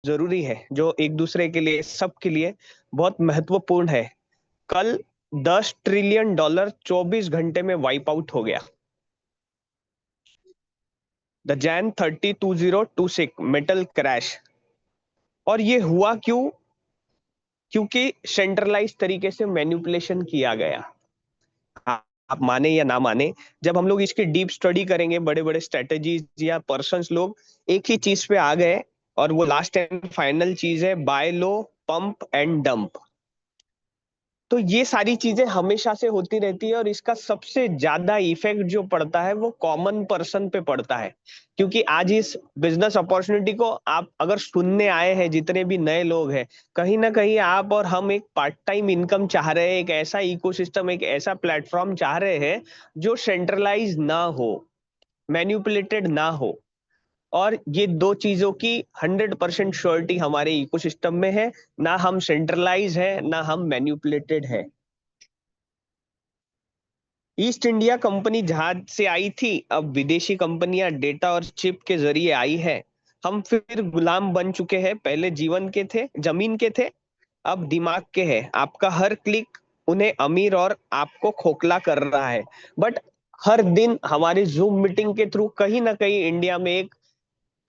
जरूरी है, जो एक दूसरे के लिए, सबके लिए बहुत महत्वपूर्ण है। कल $10 ट्रिलियन 24 घंटे में वाइप आउट हो गया। The Jain 30-2026 metal crash. और ये हुआ क्यों? क्योंकि सेंट्रलाइज तरीके से मैनिपुलेशन किया गया। आप माने या ना माने, जब हम लोग इसकी डीप स्टडी करेंगे, बड़े बड़े स्ट्रेटेजीज या पर्संस लोग एक ही चीज पे आ गए, और वो लास्ट एंड फाइनल चीज है, buy low, pump and dump. तो ये सारी चीजें हमेशा से होती रहती है, और इसका सबसे ज्यादा इफेक्ट जो पड़ता है वो कॉमन पर्सन पे पड़ता है। क्योंकि आज इस बिजनेस अपॉर्चुनिटी को आप अगर सुनने आए हैं, जितने भी नए लोग हैं, कहीं ना कहीं आप और हम एक पार्ट टाइम इनकम चाह रहे हैं, एक ऐसा इकोसिस्टम, एक ऐसा प्लेटफॉर्म चाह रहे हैं जो सेंट्रलाइज ना हो, मैन्युपुलेटेड ना हो। और ये दो चीजों की 100% श्योरिटी हमारे इकोसिस्टम में है। ना हम सेंट्रलाइज है, ना हम मैन्युपुलेटेड है। ईस्ट इंडिया कंपनी जहाज से आई थी, अब विदेशी कंपनियां डेटा और चिप के जरिए आई है। हम फिर गुलाम बन चुके हैं। पहले जीवन के थे, जमीन के थे, अब दिमाग के हैं। आपका हर क्लिक उन्हें अमीर और आपको खोखला कर रहा है। बट हर दिन हमारी जूम मीटिंग के थ्रू कहीं ना कहीं इंडिया में एक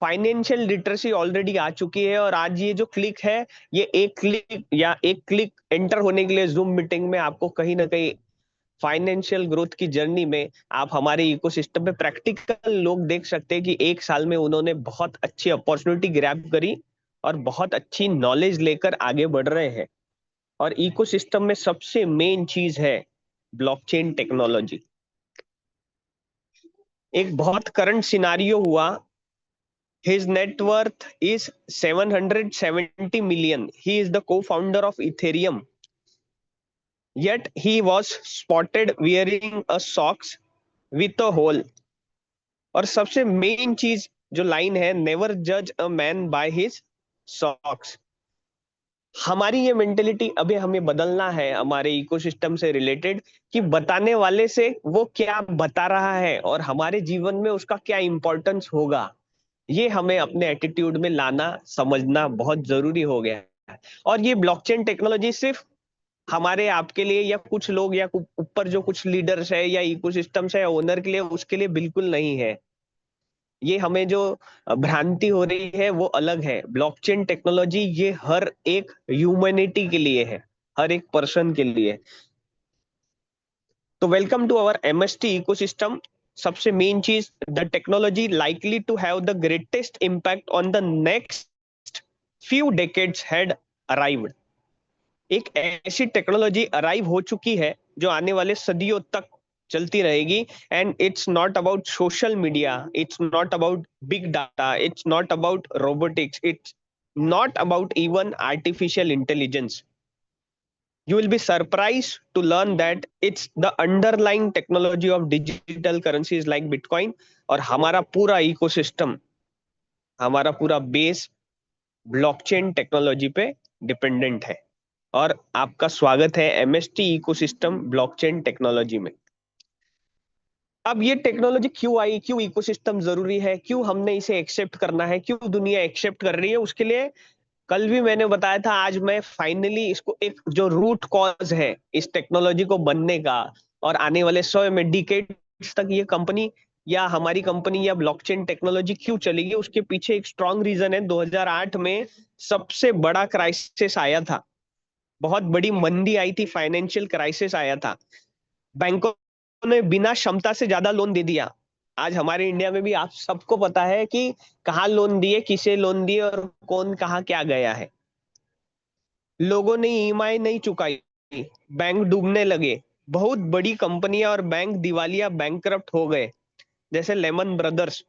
फाइनेंशियल लिटरेसी ऑलरेडी आ चुकी है। और आज ये जो क्लिक है, ये एक क्लिक या एक क्लिक एंटर होने के लिए जूम मीटिंग में आपको कहीं ना कहीं फाइनेंशियल ग्रोथ की जर्नी में आप हमारे इकोसिस्टम में प्रैक्टिकल लोग देख सकते हैं कि एक साल में उन्होंने बहुत अच्छी अपॉर्चुनिटी ग्रैब करी और बहुत अच्छी नॉलेज लेकर आगे बढ़ रहे हैं। और इकोसिस्टम में सबसे मेन चीज है ब्लॉकचेन टेक्नोलॉजी। एक बहुत करंट सिनारियो हुआ। His net worth is 770 million. He is the co-founder of Ethereum. Yet he was spotted wearing a socks with a hole. और सबसे मेन चीज जो लाइन है, नेवर जज a man by his socks. हमारी ये mentality अभी हमें बदलना है हमारे इकोसिस्टम से रिलेटेड, कि बताने वाले से वो क्या बता रहा है और हमारे जीवन में उसका क्या इंपॉर्टेंस होगा। ये हमें अपने एटीट्यूड में लाना, समझना बहुत जरूरी हो गया है। और ये ब्लॉकचेन टेक्नोलॉजी सिर्फ हमारे आपके लिए या कुछ लोग या ऊपर जो कुछ लीडर्स है या इकोसिस्टम्स है ओनर के लिए, उसके लिए बिल्कुल नहीं है। ये हमें जो भ्रांति हो रही है वो अलग है। ब्लॉकचेन टेक्नोलॉजी ये हर एक ह्यूमैनिटी के लिए है, हर एक पर्सन के लिए। तो welcome to our MST ecosystem. सबसे मेन चीज, the technology likely to have the greatest impact on the next few decades had arrived. एक ऐसी टेक्नोलॉजी अराइव हो चुकी है जो आने वाले सदियों तक चलती रहेगी। And it's not about social media, it's not about big data, it's not about robotics, it's not about even artificial intelligence. You will be surprised to learn that it's the underlying technology of digital currencies like Bitcoin। और हमारा पूरा ecosystem, हमारा पूरा base blockchain technology पे dependent है। और आपका स्वागत है एमएसटी इकोसिस्टम ब्लॉकचेन टेक्नोलॉजी में। अब ये टेक्नोलॉजी क्यों आई, क्यों इकोसिस्टम जरूरी है, क्यों हमने इसे एक्सेप्ट करना है, क्यों दुनिया एक्सेप्ट कर रही है, उसके लिए कल भी मैंने बताया था, आज मैं फाइनली इसको एक जो रूट कॉज है इस टेक्नोलॉजी को बनने का, और आने वाले 100 में डिकेड्स तक ये कंपनी या हमारी कंपनी या ब्लॉकचेन टेक्नोलॉजी क्यों चलेगी, उसके पीछे एक स्ट्रॉन्ग रीजन है। 2008 में सबसे बड़ा क्राइसिस आया था, बहुत बड़ी मंदी आई थी, फाइनेंशियल क्राइसिस आया था। बैंकों ने बिना क्षमता से ज्यादा लोन दे दिया। आज हमारे इंडिया में भी आप सबको पता है कि कहाँ लोन दिए, किसे लोन दिए और कौन कहाँ क्या गया है। लोगों ने ईएमआई नहीं चुकाई, बैंक डूबने लगे, बहुत बड़ी कंपनियां और बैंक दिवालिया, बैंकरप्ट हो गए, जैसे लेमन ब्रदर्स।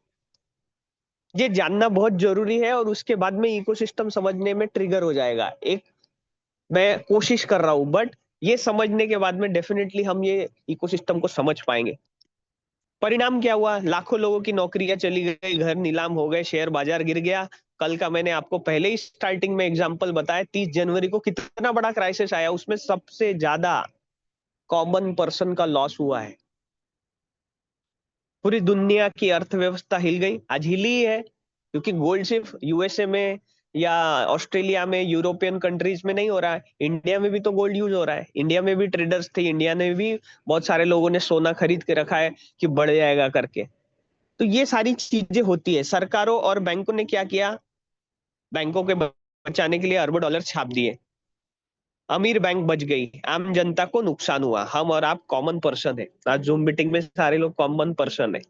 ये जानना बहुत जरूरी है, और उसके बाद में इकोसिस्टम समझने में ट्रिगर हो जाएगा। एक मैं कोशिश कर रहा हूं, बट ये समझने के बाद में डेफिनेटली हम ये इकोसिस्टम को समझ पाएंगे। परिणाम क्या हुआ? लाखों लोगों की नौकरियां चली गई, घर नीलाम हो गए, शेयर बाजार गिर गया। कल का मैंने आपको पहले ही स्टार्टिंग में एग्जांपल बताया, 30 जनवरी को कितना बड़ा क्राइसिस आया, उसमें सबसे ज्यादा कॉमन पर्सन का लॉस हुआ है। पूरी दुनिया की अर्थव्यवस्था हिल गई। आज हिली ही है क्योंकि गोल्ड सिर्फ यूएसए में या ऑस्ट्रेलिया में, यूरोपियन कंट्रीज में नहीं हो रहा है। इंडिया में भी तो गोल्ड यूज हो रहा है। इंडिया में भी ट्रेडर्स थे, इंडिया में भी बहुत सारे लोगों ने सोना खरीद के रखा है कि बढ़ जाएगा करके। तो ये सारी चीजें होती है। सरकारों और बैंकों ने क्या किया, बैंकों के बचाने के लिए अरबों डॉलर छाप दिए। अमीर बैंक बच गई, आम जनता को नुकसान हुआ। हम और आप कॉमन पर्सन है, आज जूम मीटिंग में सारे लोग कॉमन पर्सन है।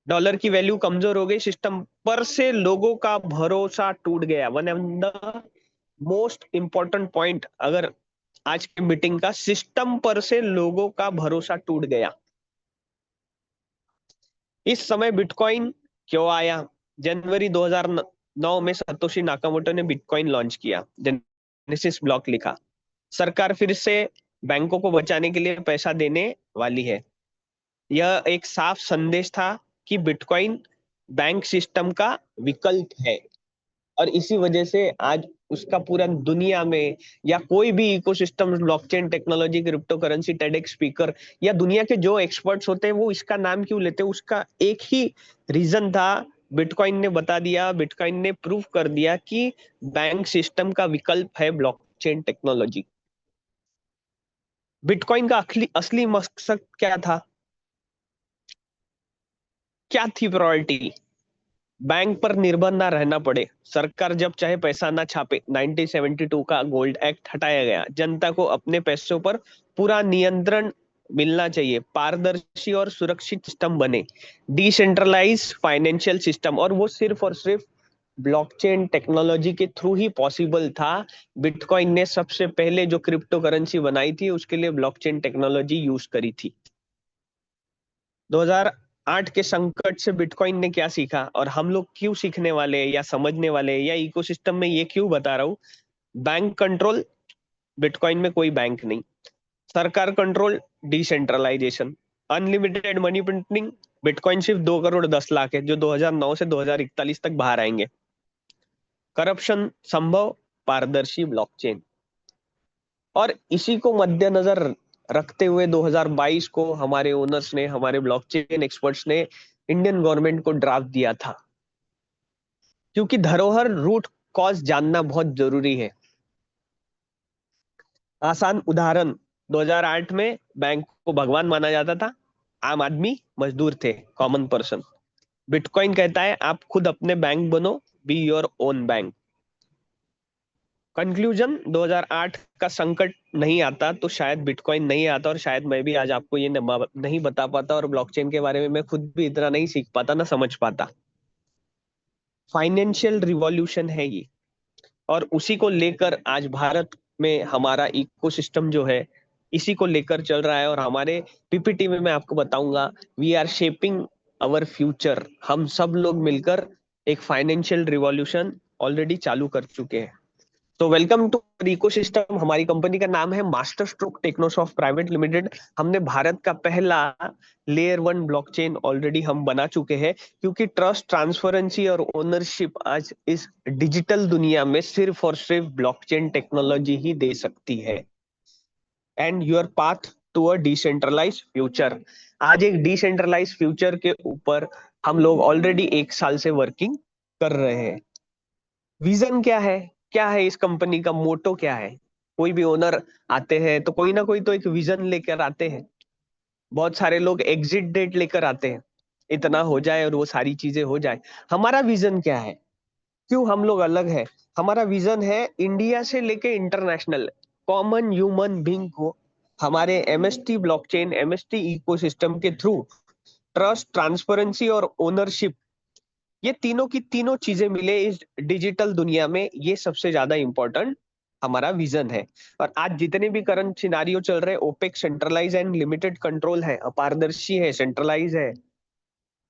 डॉलर की वैल्यू कमजोर हो गई, सिस्टम पर से लोगों का भरोसा टूट गया। One of the most important point, अगर आज की मीटिंग का, सिस्टम पर से लोगों का भरोसा टूट गया। इस समय बिटकॉइन क्यों आया? जनवरी 2009 में सतोशी नाकामोटो ने बिटकॉइन लॉन्च किया, जेनेसिस ब्लॉक लिखा। सरकार फिर से बैंकों को बचाने के लिए पैसा देने वाली है। यह एक साफ संदेश था कि बिटकॉइन बैंक सिस्टम का विकल्प है। और इसी वजह से आज उसका पूरा दुनिया में, या कोई भी ecosystem, blockchain technology, crypto currency, TEDx speaker, या दुनिया के जो एक्सपर्ट्स होते हैं वो इसका नाम क्यों लेते हैं, उसका एक ही रीजन था। बिटकॉइन ने बता दिया, बिटकॉइन ने प्रूव कर दिया कि बैंक सिस्टम का विकल्प है ब्लॉकचेन टेक्नोलॉजी। बिटकॉइन का असली मकसद क्या था? क्या थी प्रायोरिटी? बैंक पर निर्भर ना रहना पड़े, सरकार जब चाहे पैसा ना छापे। 1972 का गोल्ड एक्ट हटाया गया, जनता को अपने पैसों पर पूरा नियंत्रण मिलना चाहिए, पारदर्शी और सुरक्षित सिस्टम बने, डिसेंट्रलाइज फाइनेंशियल सिस्टम। और वो सिर्फ और सिर्फ ब्लॉकचेन टेक्नोलॉजी के थ्रू ही पॉसिबल था। बिटकॉइन ने सबसे पहले जो क्रिप्टो करेंसी बनाई थी उसके लिए ब्लॉकचेन टेक्नोलॉजी यूज करी थी। 2008 के संकट से बिटकॉइन ने क्या सीखा, और हम लोग क्यों सीखने वाले हैं या समझने वाले हैं, या इकोसिस्टम में ये क्यों बता रहा हूँ। बैंक कंट्रोल, बिटकॉइन में कोई बैंक नहीं। सरकार control, decentralisation. Unlimited money printing, bitcoin सिर्फ 2 करोड़ 10 लाख है जो 2009 से 2041 तक बाहर आएंगे। करप्शन संभव, पारदर्शी ब्लॉकचेन। और इसी को मद्देनजर रखते हुए 2022 को हमारे ओनर्स ने, हमारे ब्लॉकचेन एक्सपर्ट्स ने इंडियन गवर्नमेंट को ड्राफ्ट दिया था, क्योंकि धरोहर रूट कॉज जानना बहुत जरूरी है। आसान उदाहरण, 2008 में बैंक को भगवान माना जाता था, आम आदमी मजदूर थे, कॉमन पर्सन। बिटकॉइन कहता है आप खुद अपने बैंक बनो, be your own bank. Conclusion, 2008 का संकट नहीं आता तो शायद बिटकॉइन नहीं आता, और शायद मैं भी आज आपको ये नहीं बता पाता, और ब्लॉकचेन के बारे में मैं खुद भी इतना नहीं सीख पाता, ना समझ पाता। फाइनेंशियल रिवॉल्यूशन है ये, और उसी को लेकर आज भारत में हमारा इकोसिस्टम जो है, इसी को लेकर चल रहा है। और हमारे पीपीटी में मैं आपको बताऊंगा, we are shaping our future. हम सब लोग मिलकर एक फाइनेंशियल रिवॉल्यूशन ऑलरेडी चालू कर चुके हैं। तो वेलकम टू इकोसिस्टम। हमारी कंपनी का नाम है मास्टर स्ट्रोक टेक्नोसॉफ्ट प्राइवेट लिमिटेड। हमने भारत का पहला लेयर 1 ब्लॉकचेन ऑलरेडी हम बना चुके हैं, क्योंकि ट्रस्ट, ट्रांसपेरेंसी और ओनरशिप आज इस डिजिटल दुनिया में सिर्फ और सिर्फ ब्लॉकचेन टेक्नोलॉजी ही दे सकती है। And your path to a decentralise future. आज एक डिसेंट्रलाइज फ्यूचर के ऊपर हम लोग ऑलरेडी 1 साल से वर्किंग कर रहे हैं। विजन क्या है? क्या है इस कंपनी का मोटो, क्या है? कोई भी ओनर आते हैं तो कोई ना कोई तो एक विजन लेकर आते हैं। बहुत सारे लोग एग्जिट डेट लेकर आते हैं, इतना हो जाए और वो सारी चीजें हो जाए। हमारा विजन क्या है? क्यों हम लोग अलग है? हमारा विजन है इंडिया से लेके इंटरनेशनल कॉमन ह्यूमन बीइंग को हमारे एमएसटी ब्लॉकचेन, एमएसटी इकोसिस्टम के थ्रू ट्रस्ट, ट्रांसपेरेंसी और ओनरशिप, ये तीनों की तीनों चीजें मिले इस डिजिटल दुनिया में, ये सबसे ज्यादा इंपॉर्टेंट हमारा विजन है। और आज जितने भी करंट सिनारियो चल रहे हैं, opaque, centralise and limited control है, अपारदर्शी है, सेंट्रलाइज है।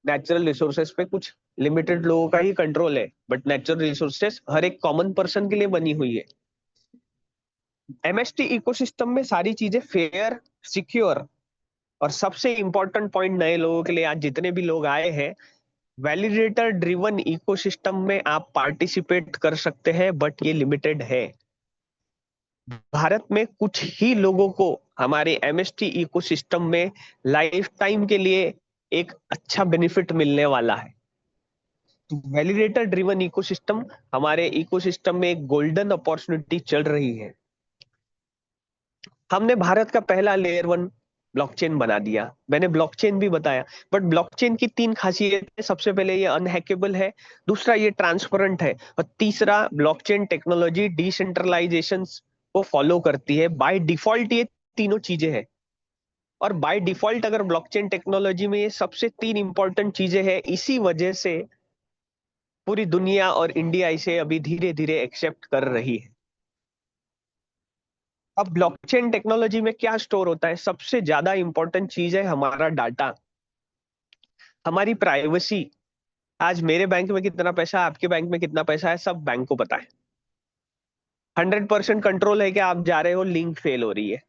नेचुरल रिसोर्सेस पे कुछ लिमिटेड लोगों का ही कंट्रोल है, बट नेचुरल रिसोर्सेस हर एक कॉमन पर्सन के लिए बनी हुई है। एमएसटी इकोसिस्टम में सारी चीजें फेयर, सिक्योर, और सबसे इंपॉर्टेंट पॉइंट नए लोगों के लिए, आज जितने भी लोग आए हैं, वैलिडेटर ड्रिवन इकोसिस्टम में आप पार्टिसिपेट कर सकते हैं, बट ये लिमिटेड है। भारत में कुछ ही लोगों को हमारे एमएसटी इकोसिस्टम में लाइफ टाइम के लिए एक अच्छा बेनिफिट मिलने वाला है। वैलिडेटर ड्रिवन इकोसिस्टम, हमारे इकोसिस्टम में एक गोल्डन अपॉर्चुनिटी चल रही है। हमने भारत का पहला लेयर वन ब्लॉकचेन बना दिया, मैंने ब्लॉकचेन भी बताया। बट ब्लॉकचेन की तीन खासियतें, सबसे पहले ये अनहैकेबल है, दूसरा ये ट्रांसपेरेंट है, और तीसरा ब्लॉकचेन टेक्नोलॉजी डिसेंट्रलाइजेशन को फॉलो करती है। बाय डिफॉल्ट ये तीनों चीजें हैं, और बाय डिफॉल्ट अगर ब्लॉकचेन टेक्नोलॉजी में ये सबसे तीन इंपॉर्टेंट चीजें हैं, इसी वजह से पूरी दुनिया और इंडिया इसे अभी धीरे धीरे एक्सेप्ट कर रही है। अब ब्लॉकचेन टेक्नोलॉजी में क्या स्टोर होता है? सबसे ज्यादा इंपॉर्टेंट चीज है हमारा डाटा, हमारी प्राइवेसी। आज मेरे बैंक में कितना पैसा है, आपके बैंक में कितना पैसा है, सब बैंक को पता है। 100% कंट्रोल है कि आप जा रहे हो, लिंक फेल हो रही है,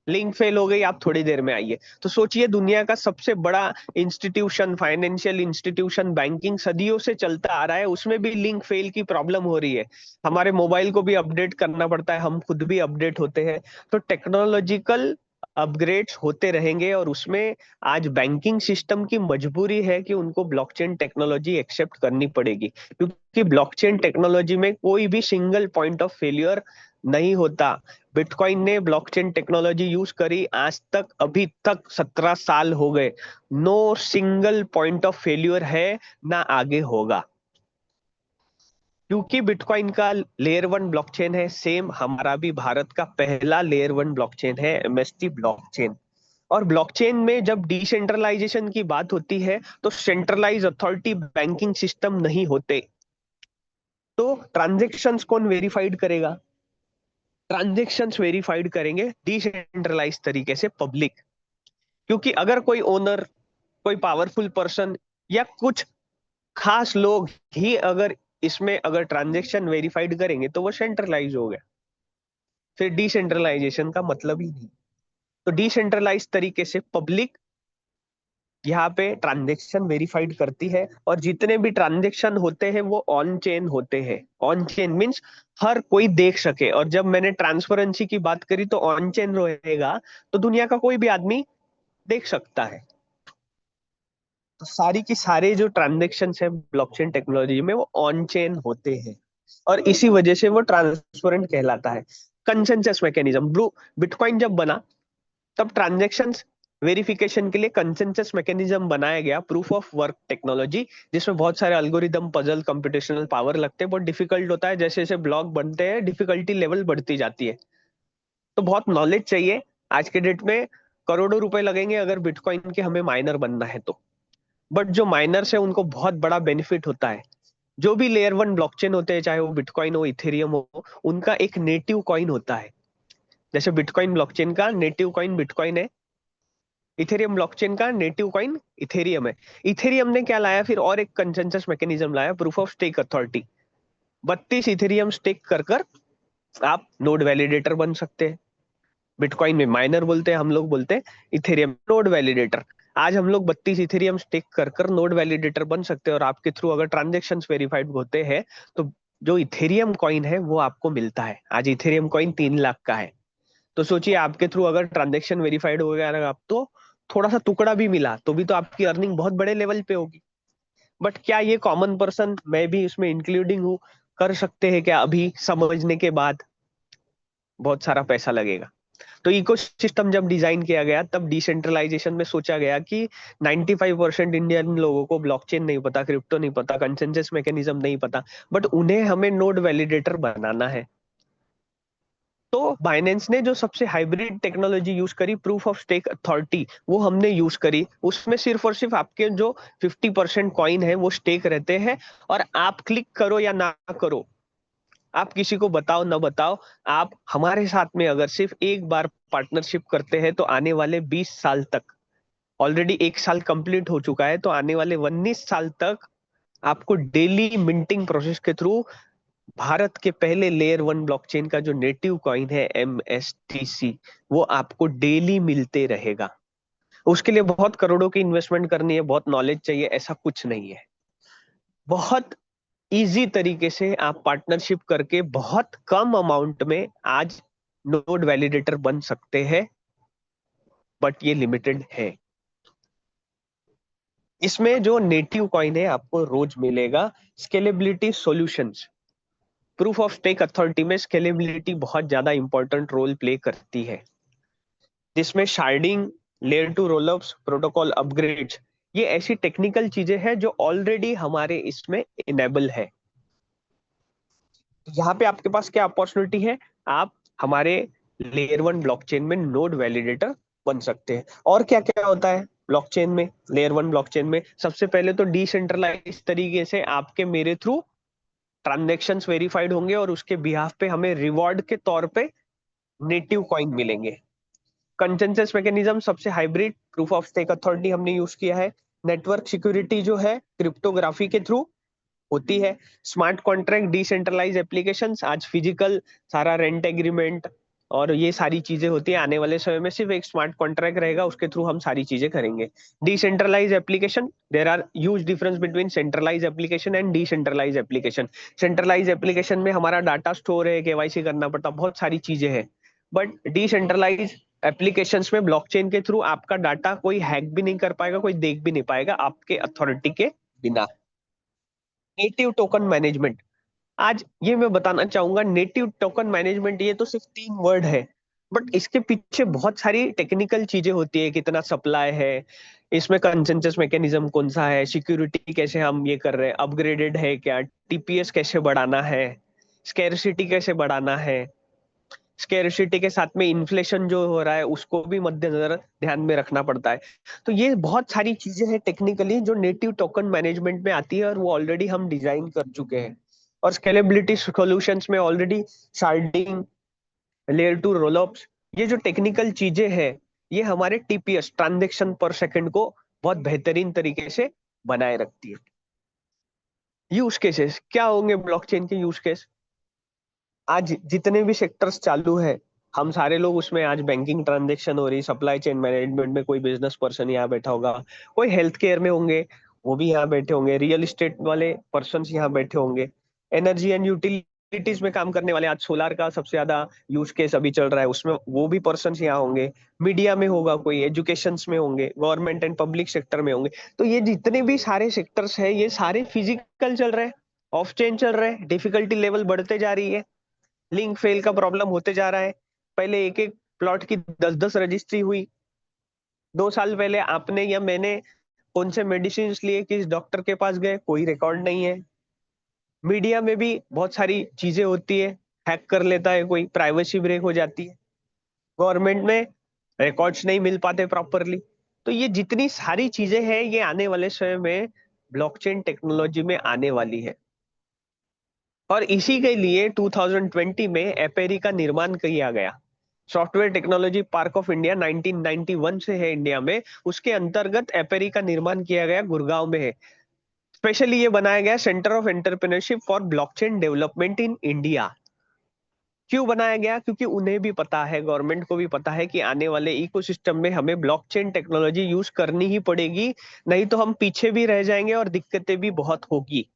लिंक फेल हो गई, आप थोड़ी देर में आइए। तो सोचिए, दुनिया का सबसे बड़ा इंस्टीट्यूशन, फाइनेंशियल इंस्टीट्यूशन, बैंकिंग सदियों से चलता आ रहा है, उसमें भी लिंक फेल की प्रॉब्लम हो रही है। हमारे मोबाइल को भी अपडेट करना पड़ता है, हम खुद भी अपडेट होते हैं। तो टेक्नोलॉजिकल अपग्रेड्स होते रहेंगे, और उसमें आज बैंकिंग सिस्टम की मजबूरी है कि उनको ब्लॉकचेन टेक्नोलॉजी एक्सेप्ट करनी पड़ेगी, क्योंकि ब्लॉकचेन टेक्नोलॉजी में कोई भी सिंगल पॉइंट ऑफ फेलियर नहीं होता। बिटकॉइन ने ब्लॉकचेन टेक्नोलॉजी यूज करी आज तक, अभी तक 17 साल हो गए, no single point of failure है, ना आगे होगा, क्योंकि बिटकॉइन का लेयर वन ब्लॉकचेन है। सेम हमारा भी भारत का पहला लेयर वन ब्लॉकचेन है, एमएसटी ब्लॉकचेन। और ब्लॉकचेन में जब डिसेंट्रलाइजेशन की बात होती है, तो सेंट्रलाइज अथॉरिटी बैंकिंग सिस्टम नहीं होते, तो ट्रांजेक्शन्स कौन वेरीफाइड करेगा? ट्रांजेक्शन्स वेरीफाइड करेंगे डिसेंट्रलाइज तरीके से पब्लिक। क्योंकि अगर कोई ओनर, कोई पावरफुल पर्सन, या कुछ खास लोग ही अगर इसमें अगर ट्रांजेक्शन वेरीफाइड करेंगे, तो वो सेंट्रलाइज हो गया, फिर डिसेंट्रलाइजेशन का मतलब ही नहीं। तो डिसेंट्रलाइज तरीके से पब्लिक यहाँ पे ट्रांजेक्शन वेरीफाइड करती है, और जितने भी ट्रांजेक्शन होते हैं वो ऑन चेन होते हैं। ऑन चेन मीन्स हर कोई देख सके, और जब मैंने ट्रांसपेरेंसी की बात करी तो ऑन चेन रहेगा, तो दुनिया का कोई भी आदमी देख सकता है। तो सारी की सारे जो ट्रांजेक्शन है ब्लॉकचेन टेक्नोलॉजी में, वो ऑन चेन होते हैं, और इसी वजह से वो ट्रांसपेरेंट कहलाता है। कंसेंसस मैकेनिज्म, ब्लू बिटकॉइन जब बना, तब ट्रांजेक्शन्स वेरिफिकेशन के लिए कंसेंसस मैकेनिज्म बनाया गया, प्रूफ ऑफ वर्क टेक्नोलॉजी, जिसमें बहुत सारे अल्गोरिदम, पजल, कंप्यूटेशनल पावर लगते हैं, बहुत डिफिकल्ट होता है, जैसे जैसे ब्लॉक बनते हैं डिफिकल्टी लेवल बढ़ती जाती है, तो बहुत नॉलेज चाहिए। आज के डेट में करोड़ों रुपए लगेंगे अगर बिटकॉइन के हमें माइनर बनना है तो। बट जो माइनर्स है उनको बहुत बड़ा बेनिफिट होता है। जो भी लेयर वन ब्लॉकचेन होते हैं, चाहे वो बिटकॉइन हो, इथेरियम हो, उनका एक नेटिव कॉइन होता है। जैसे बिटकॉइन ब्लॉकचेन का नेटिव कॉइन बिटकॉइन है, इथेरियम ब्लॉकचेन का नेटिव कॉइन इथेरियम है। इथेरियम ने क्या लाया फिर, और एक कंसेंसस मैकेनिज्म लाया, proof of stake authority. 32 Ethereum stake कर कर आप नोड वैलिडेटर बन सकते हैं। बिटकॉइन में माइनर बोलते हैं, हम लोग बोलते हैं इथेरियम नोड वैलिडेटर। आज हम लोग 32 इथेरियम स्टेक कर कर नोड वैलिडेटर बन सकते हैं, और आपके थ्रू अगर ट्रांजेक्शन वेरीफाइड होते हैं, तो जो इथेरियम कॉइन है वो आपको मिलता है। आज इथेरियम कॉइन 3 लाख का है। तो सोचिए, आपके थ्रू अगर ट्रांजेक्शन वेरीफाइड हो गया, अगर आप तो थोड़ा सा टुकड़ा भी मिला, तो भी तो आपकी अर्निंग बहुत बड़े लेवल पे होगी। बट क्या ये कॉमन पर्सन, मैं भी इसमें इंक्लूडिंग हूँ, कर सकते हैं क्या? अभी समझने के बाद बहुत सारा पैसा लगेगा। तो इकोसिस्टम जब डिजाइन किया गया, तब डिसेंट्रलाइजेशन में सोचा गया कि 95% इंडियन लोगों को ब्लॉकचेन नहीं पता, क्रिप्टो नहीं पता, कंसेंसस मैकेनिज्म नहीं पता, बट उन्हें हमें नोड वैलिडेटर बनाना है। तो बाइनेंस ने जो सबसे हाइब्रिड टेक्नोलॉजी यूज करी, प्रूफ ऑफ स्टेक अथॉरिटी, वो हमने यूज करी। उसमें सिर्फ और सिर्फ आपके जो 50% कॉइन है वो स्टेक रहते हैं, और आप क्लिक करो या ना करो, आप किसी को बताओ ना बताओ, आप हमारे साथ में अगर सिर्फ एक बार पार्टनरशिप करते हैं, तो आने वाले 20 साल तक, ऑलरेडी 1 साल कंप्लीट हो चुका है, तो आने वाले 19 साल तक आपको डेली मिंटिंग प्रोसेस के थ्रू भारत के पहले लेयर वन ब्लॉकचेन का जो नेटिव कॉइन है MSTC, वो आपको डेली मिलते रहेगा। उसके लिए बहुत करोड़ों की इन्वेस्टमेंट करनी है, बहुत नॉलेज चाहिए, ऐसा कुछ नहीं है। बहुत इजी तरीके से आप पार्टनरशिप करके बहुत कम अमाउंट में आज नोड वैलिडेटर बन सकते हैं, बट ये लिमिटेड है। इसमें जो नेटिव कॉइन है आपको रोज मिलेगा। Scalability solutions, proof of stake authority में स्केलेबिलिटी बहुत ज्यादा इंपॉर्टेंट रोल प्ले करती है, जिसमें sharding, layer two rollups, protocol upgrades, ये ऐसी टेक्निकल चीजें हैं जो ऑलरेडी हमारे इसमें इनेबल है। तो यहाँ पे आपके पास क्या अपॉर्चुनिटी है, आप हमारे लेयर वन ब्लॉकचेन में नोड वैलिडेटर बन सकते हैं। और क्या क्या होता है ब्लॉकचेन में, लेयर वन ब्लॉकचेन में सबसे पहले तो डिसेंट्रलाइज तरीके से आपके मेरे थ्रू ट्रांजेक्शन्स वेरीफाइड होंगे और उसके बिहाफ पे हमें रिवॉर्ड के तौर पे नेटिव कॉइन मिलेंगे। कंसेंसस मैकेनिज्म सबसे hybrid proof of stake authority हमने यूज किया है। नेटवर्क सिक्योरिटी जो है क्रिप्टोग्राफी के थ्रू होती है। स्मार्ट कॉन्ट्रैक्ट, डिसेंट्रलाइज एप्लीकेशंस, आज फिजिकल सारा रेंट एग्रीमेंट और ये सारी चीजें होती है, आने वाले समय में सिर्फ एक स्मार्ट कॉन्ट्रैक्ट रहेगा, उसके थ्रू हम सारी चीजें करेंगे। Decentralise application, there are huge difference between centralise application and decentralise application. Centralise application में हमारा डाटा स्टोर है, केवाईसी करना पड़ता, बहुत सारी चीजें हैं। बट डिसेंट्रलाइज एप्लीकेशंस में ब्लॉकचेन के थ्रू आपका डाटा कोई हैक भी नहीं कर पाएगा, कोई देख भी नहीं पाएगा आपके अथॉरिटी के बिना। नेटिव टोकन मैनेजमेंट, आज ये मैं बताना चाहूंगा, नेटिव टोकन मैनेजमेंट ये तो सिर्फ 3 वर्ड है, बट इसके पीछे बहुत सारी टेक्निकल चीजें होती है। कितना सप्लाई है, इसमें कंसेंसस मैकेनिज्म कौन सा है, सिक्योरिटी कैसे हम ये कर रहे हैं, अपग्रेडेड है क्या, टीपीएस कैसे बढ़ाना है, स्कैरसिटी कैसे बढ़ाना है, स्कैरसिटी के साथ में इन्फ्लेशन जो हो रहा है उसको भी मद्देनजर ध्यान में रखना पड़ता है। तो ये बहुत सारी चीजें हैं टेक्निकली जो नेटिव टोकन मैनेजमेंट में आती है और वो ऑलरेडी हम डिजाइन कर चुके हैं। और स्केलेबिलिटी सॉल्यूशंस में already sharding, layer two rollups, ये जो टेक्निकल चीजें हैं ये हमारे टीपीएस, ट्रांजेक्शन पर सेकंड को बहुत बेहतरीन तरीके से बनाए रखती है। यूज केसेस क्या होंगे ब्लॉकचेन के यूज केस, आज जितने भी सेक्टर्स चालू है हम सारे लोग उसमें, आज बैंकिंग ट्रांजेक्शन हो रही, सप्लाई चेन मैनेजमेंट में कोई बिजनेस पर्सन यहाँ बैठा होगा, कोई हेल्थ केयर में होंगे वो भी यहाँ बैठे होंगे, रियल एस्टेट वाले पर्सन यहाँ बैठे होंगे, एनर्जी एंड यूटिलिटीज में काम करने वाले, आज सोलार का सबसे ज्यादा यूज केस अभी चल रहा है उसमें वो भी पर्सन यहाँ होंगे, मीडिया में होगा कोई, एजुकेशन में होंगे, गवर्नमेंट एंड पब्लिक सेक्टर में होंगे। तो ये जितने भी सारे सेक्टर्स है ये सारे फिजिकल चल रहे हैं, ऑफ चेन चल रहे हैं, डिफिकल्टी लेवल बढ़ते जा रही है, लिंक फेल का प्रॉब्लम होते जा रहा है। पहले एक एक प्लॉट की 10-10 रजिस्ट्री हुई, 2 साल पहले आपने या मैंने कौन से मेडिसिन लिए, किस डॉक्टर के पास गए, कोई रिकॉर्ड नहीं है। मीडिया में भी बहुत सारी चीजें होती है, हैक कर लेता है कोई, प्राइवेसी ब्रेक हो जाती है, गवर्नमेंट में रिकॉर्ड्स नहीं मिल पाते प्रॉपरली। तो ये जितनी सारी चीजें हैं ये आने वाले समय में ब्लॉकचेन टेक्नोलॉजी में आने वाली है। और इसी के लिए 2020 में एपेरी का निर्माण किया गया। Software technology park of India 1991 से है इंडिया में, उसके अंतर्गत एपेरी का निर्माण किया गया, गुड़गांव में है। स्पेशली ये बनाया गया centre of entrepreneurship for blockchain development in India. क्यों बनाया गया, क्योंकि उन्हें भी पता है, गवर्नमेंट को भी पता है कि आने वाले इकोसिस्टम में हमें ब्लॉकचेन टेक्नोलॉजी यूज करनी ही पड़ेगी, नहीं तो हम पीछे भी रह जाएंगे और दिक्कतें भी बहुत होगी।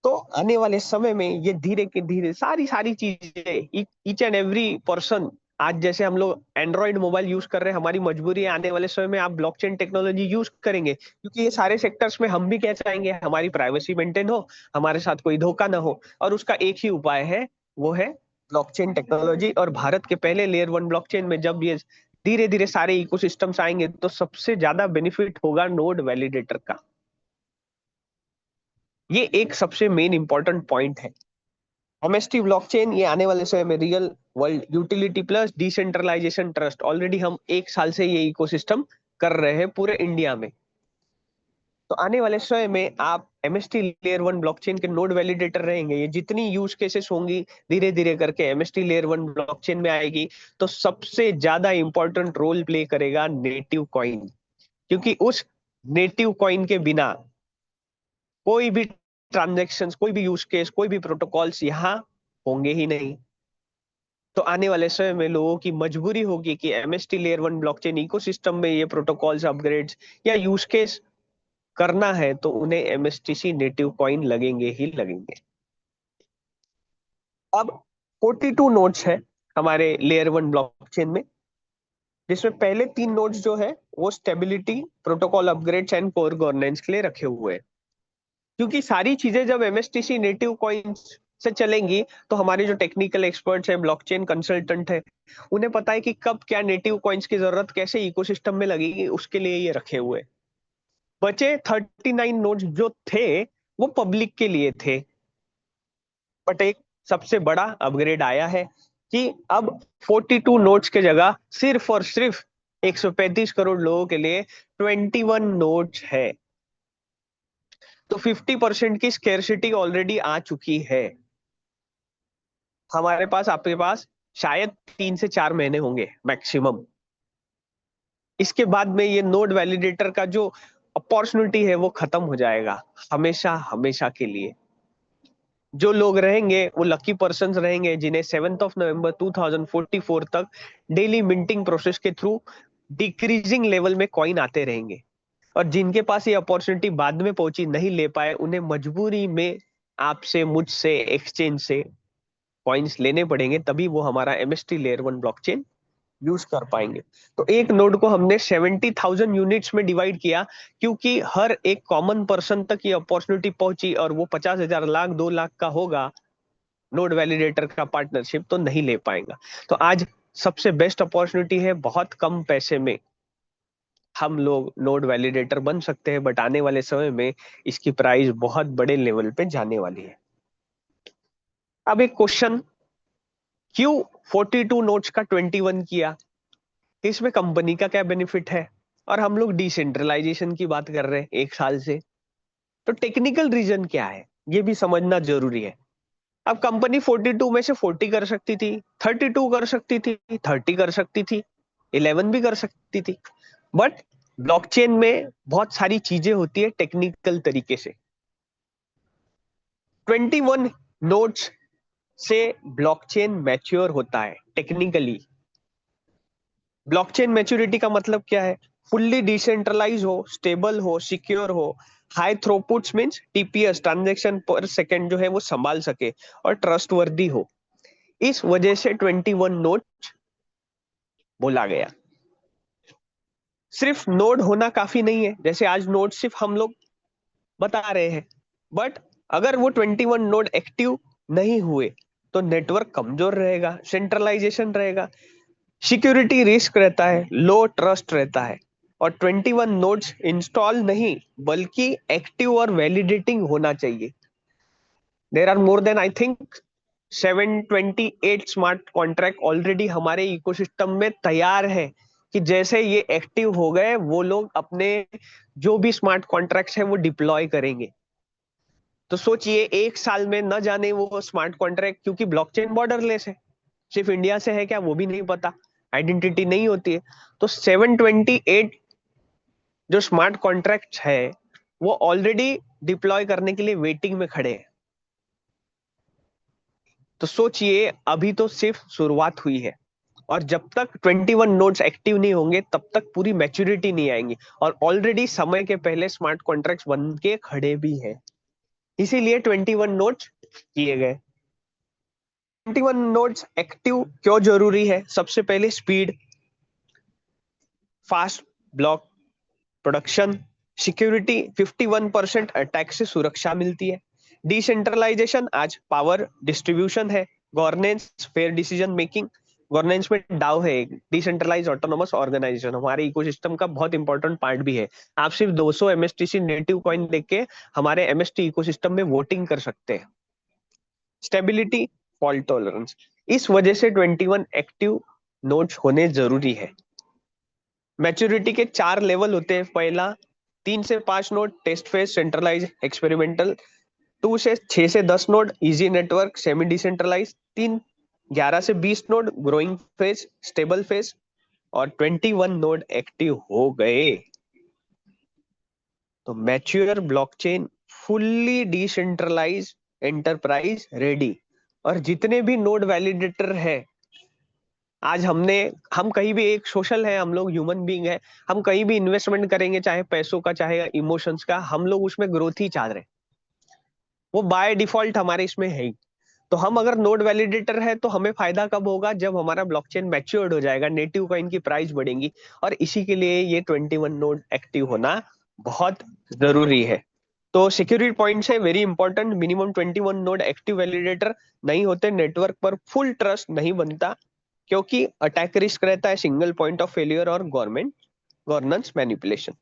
तो आने वाले समय में ये धीरे के धीरे सारी सारी चीजें, ईच एंड एवरी पर्सन, आज जैसे हम लोग एंड्रॉइड मोबाइल यूज कर रहे हैं, हमारी मजबूरी है, आने वाले समय में आप ब्लॉकचेन टेक्नोलॉजी यूज करेंगे, क्योंकि ये सारे सेक्टर्स में हम भी क्या चाहेंगे, हमारी प्राइवेसी मेंटेन हो, हमारे साथ कोई धोखा ना हो, और उसका एक ही उपाय है, वो है ब्लॉकचेन टेक्नोलॉजी। और भारत के पहले लेयर वन ब्लॉकचेन में जब ये धीरे धीरे सारे इकोसिस्टम्स आएंगे तो सबसे ज्यादा बेनिफिट होगा नोड वैलिडेटर का। ये एक सबसे मेन इंपॉर्टेंट पॉइंट है। एमएसटी ब्लॉकचेन ये आने वाले समय में real world utility plus decentralisation trust, already हम 1 साल से ये इकोसिस्टम कर रहे हैं पूरे इंडिया में। तो आने वाले समय में आप एमएसटी लेयर वन ब्लॉकचेन के नोड वैलिडेटर रहेंगे, ये जितनी यूज केसेस होंगी धीरे धीरे करके एमएसटी लेयर वन ब्लॉकचेन में आएगी, तो सबसे ज्यादा इंपॉर्टेंट रोल प्ले करेगा नेटिव कॉइन, क्योंकि उस नेटिव कॉइन के बिना कोई भी ट्रांजेक्शन्स, कोई भी यूज केस, कोई भी प्रोटोकॉल्स यहाँ होंगे ही नहीं। तो आने वाले समय में लोगों की मजबूरी होगी कि MST layer one blockchain ecosystem में ये प्रोटोकॉल्स, अपग्रेड्स या यूज केस करना है तो उन्हें एमएसटीसी नेटिव कॉइन लगेंगे ही लगेंगे। अब 42 नोड्स है हमारे लेयर वन ब्लॉकचेन में, जिसमें पहले 3 नोड्स जो है वो stability, protocol upgrades and core governance के लिए रखे हुए हैं। क्योंकि सारी चीजें जब एमएसटीसी नेटिव कॉइन्स से चलेंगी तो हमारे जो टेक्निकल एक्सपर्ट्स है, ब्लॉकचेन कंसल्टेंट है, उन्हें पता है कि कब क्या नेटिव कॉइन्स की जरूरत कैसे इकोसिस्टम में लगेगी, उसके लिए ये रखे हुए। बचे 39 नोड्स जो थे वो पब्लिक के लिए थे, बट एक सबसे बड़ा अपग्रेड आया है कि अब 42 नोड्स के जगह सिर्फ और सिर्फ 135 करोड़ लोगों के लिए 21 नोड्स है। तो 50% की स्केर्सिटी ऑलरेडी आ चुकी है। हमारे पास, आपके पास शायद 3 से 4 महीने होंगे मैक्सिमम। इसके बाद में ये नोड वैलिडेटर का जो अपॉर्चुनिटी है वो खत्म हो जाएगा, हमेशा हमेशा के लिए। जो लोग रहेंगे वो लकी पर्सन्स रहेंगे जिन्हें 7 नवंबर 2044 तक डेली मिंटिंग प्रोसेस के थ्रू डिक्रीजिंग लेवल में कॉइन आते रहेंगे। और जिनके पास ये अपॉर्चुनिटी बाद में पहुंची, नहीं ले पाए, उन्हें मजबूरी में आपसे, मुझसे, एक्सचेंज से कॉइन्स लेने पड़ेंगे, तभी वो हमारा एमएसटी लेयर 1 ब्लॉकचेन यूज कर पाएंगे। तो एक नोड को हमने 70,000 यूनिट्स में डिवाइड किया, क्योंकि हर एक कॉमन पर्सन तक ये अपॉर्चुनिटी पहुंची, और वो 50,000, लाख, 2 लाख का होगा नोड वैलिडेटर का पार्टनरशिप, तो नहीं ले पाएगा। तो आज सबसे बेस्ट अपॉर्चुनिटी है, बहुत कम पैसे में हम लोग नोड वैलिडेटर बन सकते हैं, बट आने वाले समय में इसकी प्राइस बहुत बड़े लेवल पे जाने वाली है। अब एक क्वेश्चन, क्यों 42 नोड्स का 21 किया? इसमें कंपनी का क्या बेनिफिट है? और हम लोग डिसेंट्रलाइजेशन की बात कर रहे हैं 1 साल से, तो टेक्निकल रीजन क्या है ये भी समझना जरूरी है। अब कंपनी 42 में से 40 कर सकती थी, 32 कर सकती थी, 30 कर सकती थी, 11 भी कर सकती थी, बट ब्लॉकचेन में बहुत सारी चीजें होती है टेक्निकल तरीके से। 21 नोड्स से ब्लॉकचेन मैच्योर होता है टेक्निकली। ब्लॉकचेन मैच्योरिटी का मतलब क्या है? फुल्ली डिसेंट्रलाइज हो, स्टेबल हो, सिक्योर हो, हाई थ्रोपुट्स मींस टीपीएस, ट्रांजैक्शन पर सेकंड जो है वो संभाल सके, और ट्रस्टवर्दी हो। इस वजह से 21 नोड बोला गया। सिर्फ नोड होना काफी नहीं है, जैसे आज नोड सिर्फ हम लोग बता रहे हैं, बट अगर वो 21 नोड एक्टिव नहीं हुए तो नेटवर्क कमजोर रहेगा, सेंट्रलाइजेशन रहेगा, सिक्योरिटी रिस्क रहता है, लो ट्रस्ट रहता है। और 21 नोड्स इंस्टॉल नहीं बल्कि एक्टिव और वैलिडेटिंग होना चाहिए। There are more than, I think, 728 smart contract already हमारे इकोसिस्टम में तैयार है, कि जैसे ये एक्टिव हो गए वो लोग अपने जो भी स्मार्ट कॉन्ट्रैक्ट्स है वो डिप्लॉय करेंगे। तो सोचिए 1 साल में न जाने वो स्मार्ट कॉन्ट्रैक्ट, क्योंकि ब्लॉकचेन बॉर्डरलेस है, सिर्फ इंडिया से है क्या वो भी नहीं पता, आइडेंटिटी नहीं होती है। तो 728 जो स्मार्ट कॉन्ट्रैक्ट्स है वो ऑलरेडी डिप्लॉय करने के लिए वेटिंग में खड़े हैं। तो सोचिए अभी तो सिर्फ शुरुआत हुई है, और जब तक 21 नोड्स एक्टिव नहीं होंगे तब तक पूरी मैच्योरिटी नहीं आएंगी, और ऑलरेडी समय के पहले स्मार्ट कॉन्ट्रैक्ट्स बन के खड़े भी हैं, इसीलिए 21 नोड्स किए गए। 21 नोड्स एक्टिव क्यों जरूरी है? सबसे पहले speed, fast block production, security, 51% attack से सुरक्षा मिलती है, डिसेंट्रलाइजेशन, आज पावर डिस्ट्रीब्यूशन है, governance, fair decision making, governance में डाउ है, एक डिसेंट्रलाइज ऑटोनोमस ऑर्गेनाइजेशन हमारे इकोसिस्टम का बहुत इंपॉर्टेंट पार्ट भी है। आप सिर्फ 200 एमएसटीसी नेटिव कॉइन लेके हमारे एमएसटी इकोसिस्टम में वोटिंग कर सकते हैं। स्टेबिलिटी, फॉल्ट टॉलरेंस, इस वजह से 21 एक्टिव नोड्स होने जरूरी है। मैच्योरिटी के 4 लेवल होते हैं। पहला 3 से 5 node test phase, centralise, experimental. 2 से 6 से 10 node easy network, semi decentralise. 11 से 20 node growing phase, stable phase. और 21 नोड एक्टिव हो गए तो mature blockchain, fully decentralise enterprise ready. और जितने भी नोड वैलिडेटर है, आज हम कहीं भी, एक सोशल है, हम लोग ह्यूमन बीइंग है, हम कहीं भी इन्वेस्टमेंट करेंगे, चाहे पैसों का चाहे इमोशंस का, हम लोग उसमें ग्रोथ ही चाह रहे हैं, वो बाय डिफॉल्ट हमारे इसमें है ही। तो हम अगर नोड वैलिडेटर है तो हमें फायदा कब होगा, जब हमारा ब्लॉकचेन मैच्योर्ड हो जाएगा, नेटिव कॉइन की प्राइस बढ़ेगी, और इसी के लिए ये 21 नोड एक्टिव होना बहुत जरूरी है। तो सिक्योरिटी पॉइंट है very important, minimum 21 node active validator नहीं होते, नेटवर्क पर फुल ट्रस्ट नहीं बनता, क्योंकि अटैक रिस्क रहता है, सिंगल पॉइंट ऑफ फेलियर और गवर्नमेंट गवर्नेंस मैनिपुलेशन।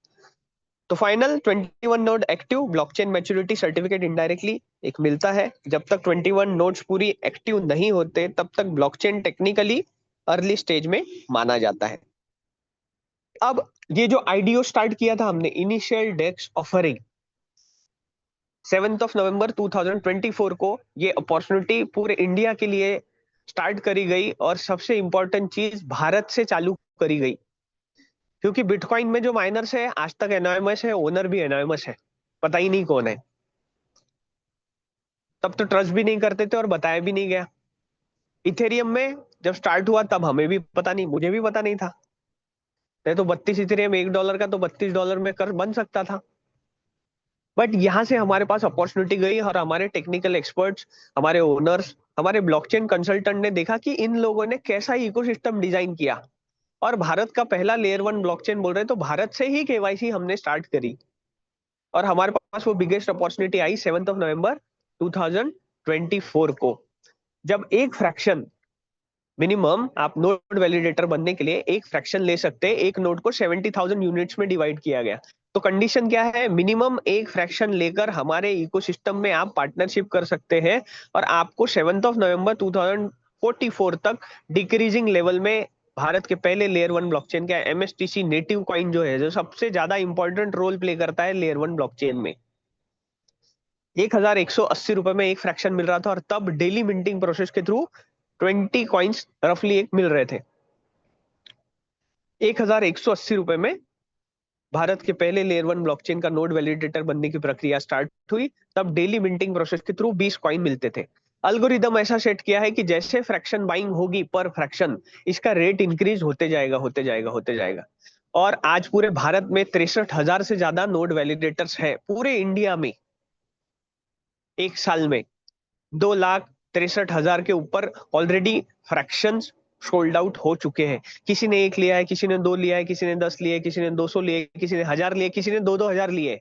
तो final 21 node active blockchain maturity certificate indirectly एक मिलता है। जब तक 21 नोड्स पूरी एक्टिव नहीं होते तब तक ब्लॉकचेन टेक्निकली अर्ली स्टेज में माना जाता है। अब ये जो आईडीओ स्टार्ट किया था हमने, इनिशियल डेस्क ऑफरिंग 7 नवंबर 2024 को, ये अपॉर्चुनिटी पूरे इंडिया के लिए स्टार्ट करी गई, और सबसे इंपॉर्टेंट चीज भारत से चालू करी गई, क्योंकि बिटकॉइन में जो माइनर्स है आज तक एनोनिमस है, ओनर भी एनोनिमस है, पता ही नहीं कौन है, तब तो ट्रस्ट भी नहीं करते थे और बताया भी नहीं गया। इथेरियम में जब स्टार्ट हुआ तब हमें भी पता नहीं, मुझे भी पता नहीं था, नहीं तो 32 इथेरियम $1 का तो $32 में कर बन सकता था। बट यहाँ से हमारे पास अपॉर्चुनिटी गई, और हमारे टेक्निकल एक्सपर्ट्स, हमारे ओनर्स, हमारे ब्लॉकचेन कंसल्टेंट ने देखा कि इन लोगों ने कैसा इकोसिस्टम डिजाइन किया, और भारत का पहला लेयर 1 ब्लॉकचेन बोल रहे, तो भारत से ही केवाईसी हमने स्टार्ट करी, और हमारे पास वो बिगेस्ट अपॉर्चुनिटी आई 7 नवंबर 2024 को, जब एक फ्रैक्शन, मिनिमम आप नोड वैलिडेटर बनने के लिए एक फ्रैक्शन ले सकते हैं, एक नोड को 70,000 यूनिट्स में डिवाइड किया गया। तो कंडीशन क्या है, मिनिमम एक फ्रैक्शन लेकर हमारे इकोसिस्टम में आप पार्टनरशिप कर सकते हैं, और आपको 7 नवंबर 2044 तक डिक्रीजिंग लेवल में भारत के पहले लेयर 1 ब्लॉकचेन का एमएसटीसी नेटिव कॉइन जो है, जो सबसे ज्यादा इंपॉर्टेंट रोल प्ले करता है लेयर 1 ब्लॉकचेन में, 1180 रुपए में एक फ्रैक्शन मिल रहा था, और तब डेली मिंटिंग प्रोसेस के थ्रू 20 कॉइन्स रफली एक मिल रहे थे। 1180 रुपए में भारत के पहले लेयर 1 ब्लॉकचेन का नोड वैलिडेटर बनने की प्रक्रिया स्टार्ट हुई, तब डेली मिंटिंग प्रोसेस के थ्रू 20 कॉइन मिलते थे। अल्गोरिदम ऐसा सेट किया है कि जैसे फ्रैक्शन बाइंग होगी पर फ्रैक्शन, इसका रेट इंक्रीज होते जाएगा होते जाएगा होते जाएगा, और आज पूरे भारत में 63,000 से ज्यादा नोड वैलिडेटर्स है पूरे इंडिया में। एक साल में 2,63,000 के ऊपर ऑलरेडी फ्रैक्शंस सोल्ड आउट हो चुके हैं। किसी ने एक लिया है, किसी ने 2 लिया है, किसी ने 10 लिए, किसी ने 200 लिए, किसी ने 1,000 लिए, किसी ने 2-2 हजार लिए।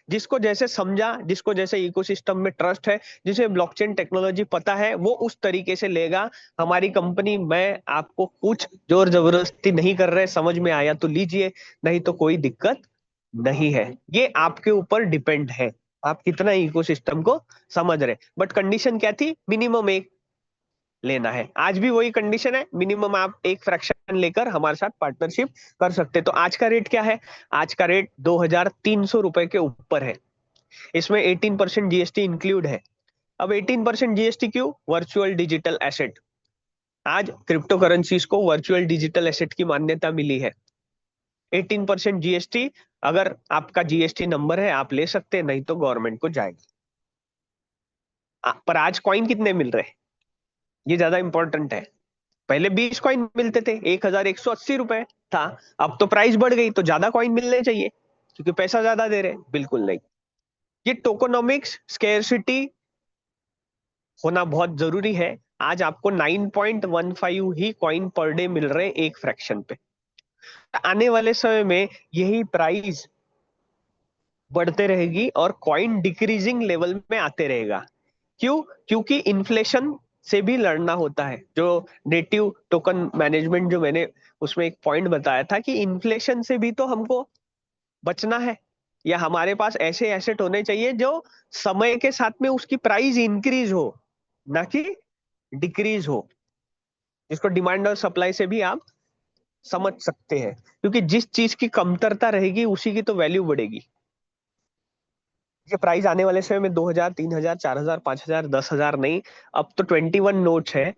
जिसको जैसे समझा, जिसको जैसे इकोसिस्टम में ट्रस्ट है, जिसे ब्लॉकचेन टेक्नोलॉजी पता है, वो उस तरीके से लेगा। हमारी कंपनी में आपको कुछ जोर जबरदस्ती नहीं कर रहे, समझ में आया तो लीजिए, नहीं तो कोई दिक्कत नहीं है। ये आपके ऊपर डिपेंड है, आप कितना इकोसिस्टम को समझ रहे। बट कंडीशन क्या थी, मिनिमम एक लेना है। आज भी वही कंडीशन है, मिनिमम आप एक फ्रैक्शन लेकर हमारे साथ पार्टनरशिप कर सकते। तो आज का रेट क्या है, आज का रेट 2,300 रुपए के ऊपर है, इसमें 18% जीएसटी इंक्लूड है। अब 18% जीएसटी क्यों, वर्चुअल डिजिटल एसेट, आज क्रिप्टो करेंसीज को वर्चुअल डिजिटल एसेट की मान्यता मिली है। 18% जीएसटी, अगर आपका जीएसटी नंबर है आप ले सकते हैं, नहीं तो गवर्नमेंट को जाएगा। पर आज कॉइन कितने मिल रहे हैं, ये ज्यादा इंपॉर्टेंट है। पहले 20 कॉइन मिलते थे, 1,180 रुपए था, अब तो प्राइस बढ़ गई, तो ज्यादा कॉइन मिलने चाहिए क्योंकि पैसा ज्यादा दे रहे। बिल्कुल नहीं, ये टोकोनॉमिक्स स्केर्सिटी होना बहुत जरूरी है। आज आपको 9.15 ही कॉइन पर डे मिल रहे एक फ्रैक्शन पे। आने वाले समय में यही प्राइस बढ़ते रहेगी और कॉइन डिक्रीजिंग लेवल में आते रहेगा। क्यों, क्योंकि इन्फ्लेशन से भी लड़ना होता है। जो नेटिव टोकन मैनेजमेंट जो मैंने उसमें एक पॉइंट बताया था कि इन्फ्लेशन से भी तो हमको बचना है, या हमारे पास ऐसे एसेट होने चाहिए जो समय के साथ में उसकी प्राइस इंक्रीज हो, ना कि डिक्रीज हो, जिसको डिमांड और सप्लाई से भी आप समझ सकते हैं। क्योंकि जिस चीज की कमतरता रहेगी उसी की तो वैल्यू बढ़ेगी। ये प्राइस आने वाले समय में 2,000, 3,000, 4,000, 5,000, 10,000 नहीं, अब तो 21 नोट्स है।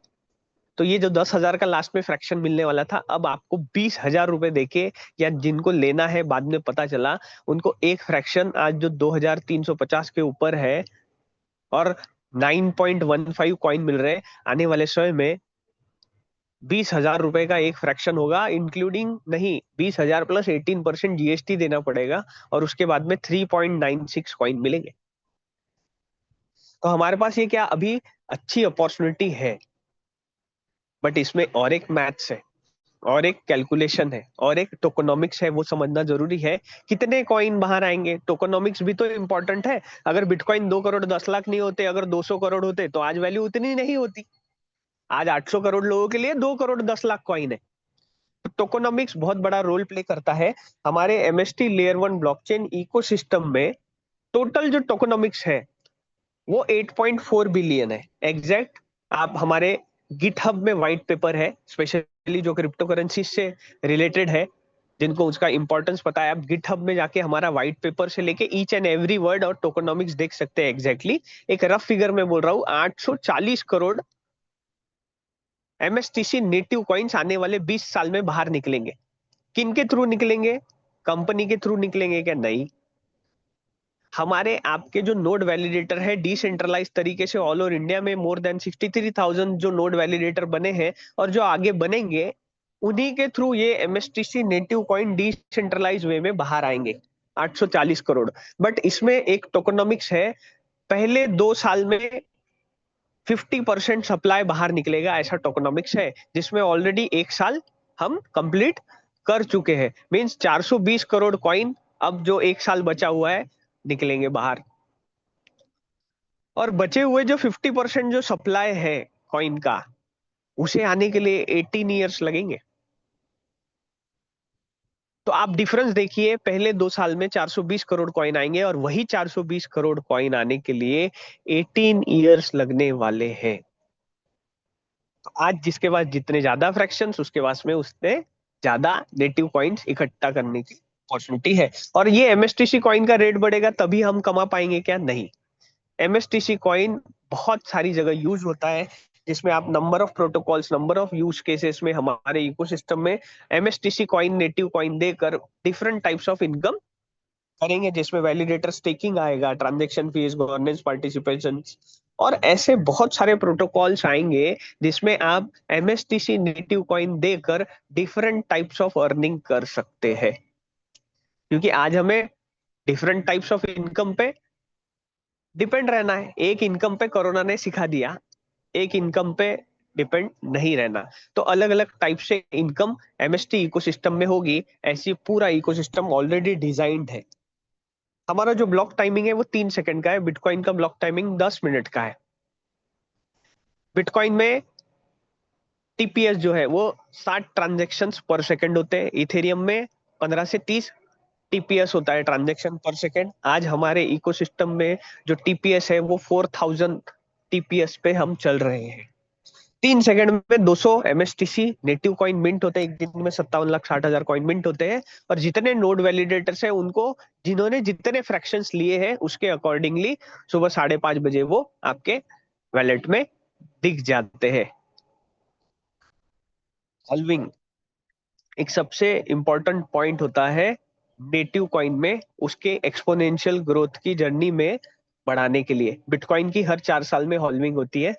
तो ये जो 10,000 का लास्ट में फ्रैक्शन मिलने वाला था, अब आपको 20,000 रुपए देके, या जिनको लेना है बाद में पता चला उनको एक फ्रैक्शन आज जो 2,350 के ऊपर है और 9.15 कॉइन मिल रहे, आने वाले समय में 20,000 रुपए का एक फ्रैक्शन होगा, इंक्लूडिंग नहीं, 20,000 प्लस 18% जीएसटी देना पड़ेगा, और उसके बाद में 3.96 कॉइन मिलेंगे। तो हमारे पास ये क्या, अभी अच्छी अपॉर्चुनिटी है, बट इसमें और एक मैथ्स है, और एक कैलकुलेशन है, और एक टोकोनॉमिक्स है, वो समझना जरूरी है। कितने कॉइन बाहर आएंगे, टोकोनॉमिक्स भी तो इम्पोर्टेंट है। अगर बिटकॉइन 2 करोड़ 10 लाख नहीं होते, अगर 200 करोड़ होते, तो आज वैल्यू उतनी नहीं होती। आज 800 करोड़ लोगों के लिए 2 करोड़ 10 लाख कॉइन है। तो टोकोनॉमिक्स बहुत बड़ा रोल प्ले करता है हमारे एमएसटी लेयर 1 ब्लॉकचेन इकोसिस्टम में। टोटल जो टोकोनॉमिक्स है वो 8.4 बिलियन है एग्जैक्ट। आप हमारे गिटहब में व्हाइट पेपर है, स्पेशली जो क्रिप्टो करेंसी से रिलेटेड है, जिनको उसका इंपॉर्टेंस पता है, आप गिटहब में जाके हमारा व्हाइट पेपर से लेके ईच एंड एवरी वर्ड और टोकोनॉमिक्स देख सकते हैं एग्जैक्टली। एक रफ फिगर में बोल रहा हूँ, 840 करोड़ एमएसटीसी नेटिव कॉइन्स आने वाले 20 साल में बाहर निकलेंगे। किन के थ्रू निकलेंगे? कंपनी के थ्रू निकलेंगे क्या? नहीं। हमारे आपके जो नोड वैलिडेटर है डिसेंट्रलाइज तरीके से ऑल ओवर इंडिया में मोर देन 63,000 जो नोड वैलिडेटर बने हैं और जो आगे बनेंगे, उन्हीं के थ्रू ये एमएसटीसी नेटिव कॉइन डिसेंट्रलाइज वे में बाहर आएंगे 840 करोड़। बट इसमें एक टोकोनॉमिक्स है, पहले 2 साल में 50% सप्लाई बाहर निकलेगा, ऐसा टोकोनॉमिक्स है, जिसमें ऑलरेडी 1 साल हम कंप्लीट कर चुके हैं। मींस 420 करोड़ कॉइन अब जो 1 साल बचा हुआ है निकलेंगे बाहर। और बचे हुए जो 50% जो सप्लाई है कॉइन का, उसे आने के लिए 18 ईयर्स लगेंगे। तो आप डिफरेंस देखिए, पहले 2 साल में 420 करोड़ कॉइन आएंगे और वही 420 करोड़ कॉइन आने के लिए 18 ईयर्स लगने वाले हैं। तो आज जिसके पास जितने ज्यादा फ्रैक्शंस, उसके पास में उतने ज्यादा नेटिव कॉइन्स इकट्ठा करने की अपॉर्चुनिटी है। और ये एमएसटीसी कॉइन का रेट बढ़ेगा तभी हम कमा पाएंगे क्या? नहीं। एमएसटीसी कॉइन बहुत सारी जगह यूज होता है, जिसमें आप number of protocols, number of use cases में हमारे इकोसिस्टम में एमएसटीसी कॉइन, नेटिव कॉइन देकर डिफरेंट टाइप्स ऑफ इनकम करेंगे, जिसमें वैलिडेटर स्टेकिंग आएगा, ट्रांजैक्शन फीस, गवर्नेंस, पार्टिसिपेशन, और ऐसे बहुत सारे प्रोटोकॉल्स आएंगे जिसमें आप एमएसटीसी नेटिव कॉइन देकर डिफरेंट टाइप्स ऑफ अर्निंग कर सकते हैं। क्योंकि आज हमें डिफरेंट टाइप्स ऑफ इनकम पे डिपेंड रहना है। एक इनकम पे कोरोना ने सिखा दिया, एक इनकम पे डिपेंड नहीं रहना। तो अलग अलग टाइप से इनकम एमएसटी इकोसिस्टम में होगी, ऐसी पूरा इकोसिस्टम ऑलरेडी डिजाइंड है। हमारा जो ब्लॉक टाइमिंग है वो 3 सेकंड का है, बिटकॉइन का ब्लॉक टाइमिंग 10 मिनट का है। बिटकॉइन में टीपीएस जो है वो 60 ट्रांजेक्शन पर सेकंड होते हैं, इथेरियम में 15 से 30 टीपीएस होता है ट्रांजेक्शन पर सेकंड। आज हमारे इकोसिस्टम में जो टीपीएस है वो 4000 टीपीएस पे हम चल रहे हैं। 3 सेकंड में 200 एमएसटीसी नेटिव कॉइन मिंट होते हैं, एक दिन में 57,60,000 कॉइन मिंट होते हैं। और जितने नोड वैलिडेटर्स हैं उनको, जिन्होंने जितने फ्रैक्शंस लिए हैं उसके अकॉर्डिंगली सुबह 5:30 बजे वो आपके वैलेट में दिख जाते हैं। हॉल्विंग एक सबसे इंपॉर्टेंट पॉइंट होता है नेटिव कॉइन में, उसके एक्सपोनेंशियल ग्रोथ की जर्नी में बढ़ाने के लिए। बिटकॉइन की हर 4 साल में हॉल्विंग होती है।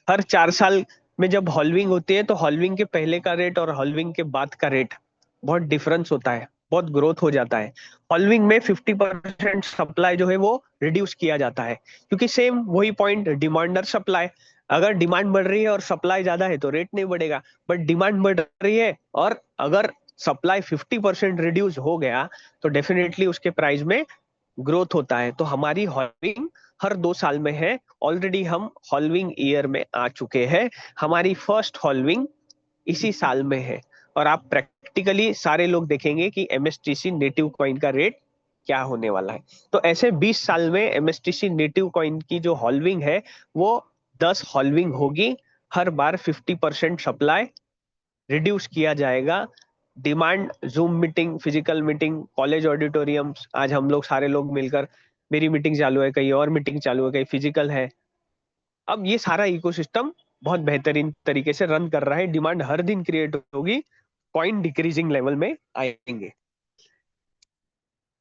हर 4 साल में जब हॉल्विंग होती है तो हॉल्विंग के पहले का रेट और हॉल्विंग के बाद का रेट बहुत डिफरेंस होता है, बहुत ग्रोथ हो जाता है। हॉल्विंग में 50% सप्लाई जो है वो रिड्यूस किया जाता है, क्योंकि सेम वही पॉइंट, डिमांड और सप्लाई। अगर डिमांड बढ़ रही है और सप्लाई ज्यादा है तो रेट नहीं बढ़ेगा, बट डिमांड बढ़ रही है और अगर सप्लाई 50% रिड्यूस हो गया तो डेफिनेटली उसके प्राइस में ग्रोथ होता है। तो हमारी हॉल्विंग हर 2 साल में है। ऑलरेडी हम हॉल्विंग ईयर में आ चुके हैं, हमारी फर्स्ट हॉल्विंग इसी साल में है। और आप प्रैक्टिकली सारे लोग देखेंगे कि एमएसटीसी नेटिव कॉइन का रेट क्या होने वाला है। तो ऐसे 20 साल में एमएसटीसी नेटिव कॉइन की जो हॉल्विंग है वो 10 हॉल्विंग होगी। हर बार 50% सप्लाई रिड्यूस किया जाएगा। Demand, zoom meeting, physical meeting, college auditoriums, आज हम लोग सारे लोग मिलकर, मेरी मीटिंग चालू है, कहीं और मीटिंग चालू है, कहीं फिजिकल है। अब ये सारा इकोसिस्टम बहुत बेहतरीन तरीके से रन कर रहा है। डिमांड हर दिन क्रिएट होगी, कॉइन डिक्रीजिंग लेवल में आएंगे।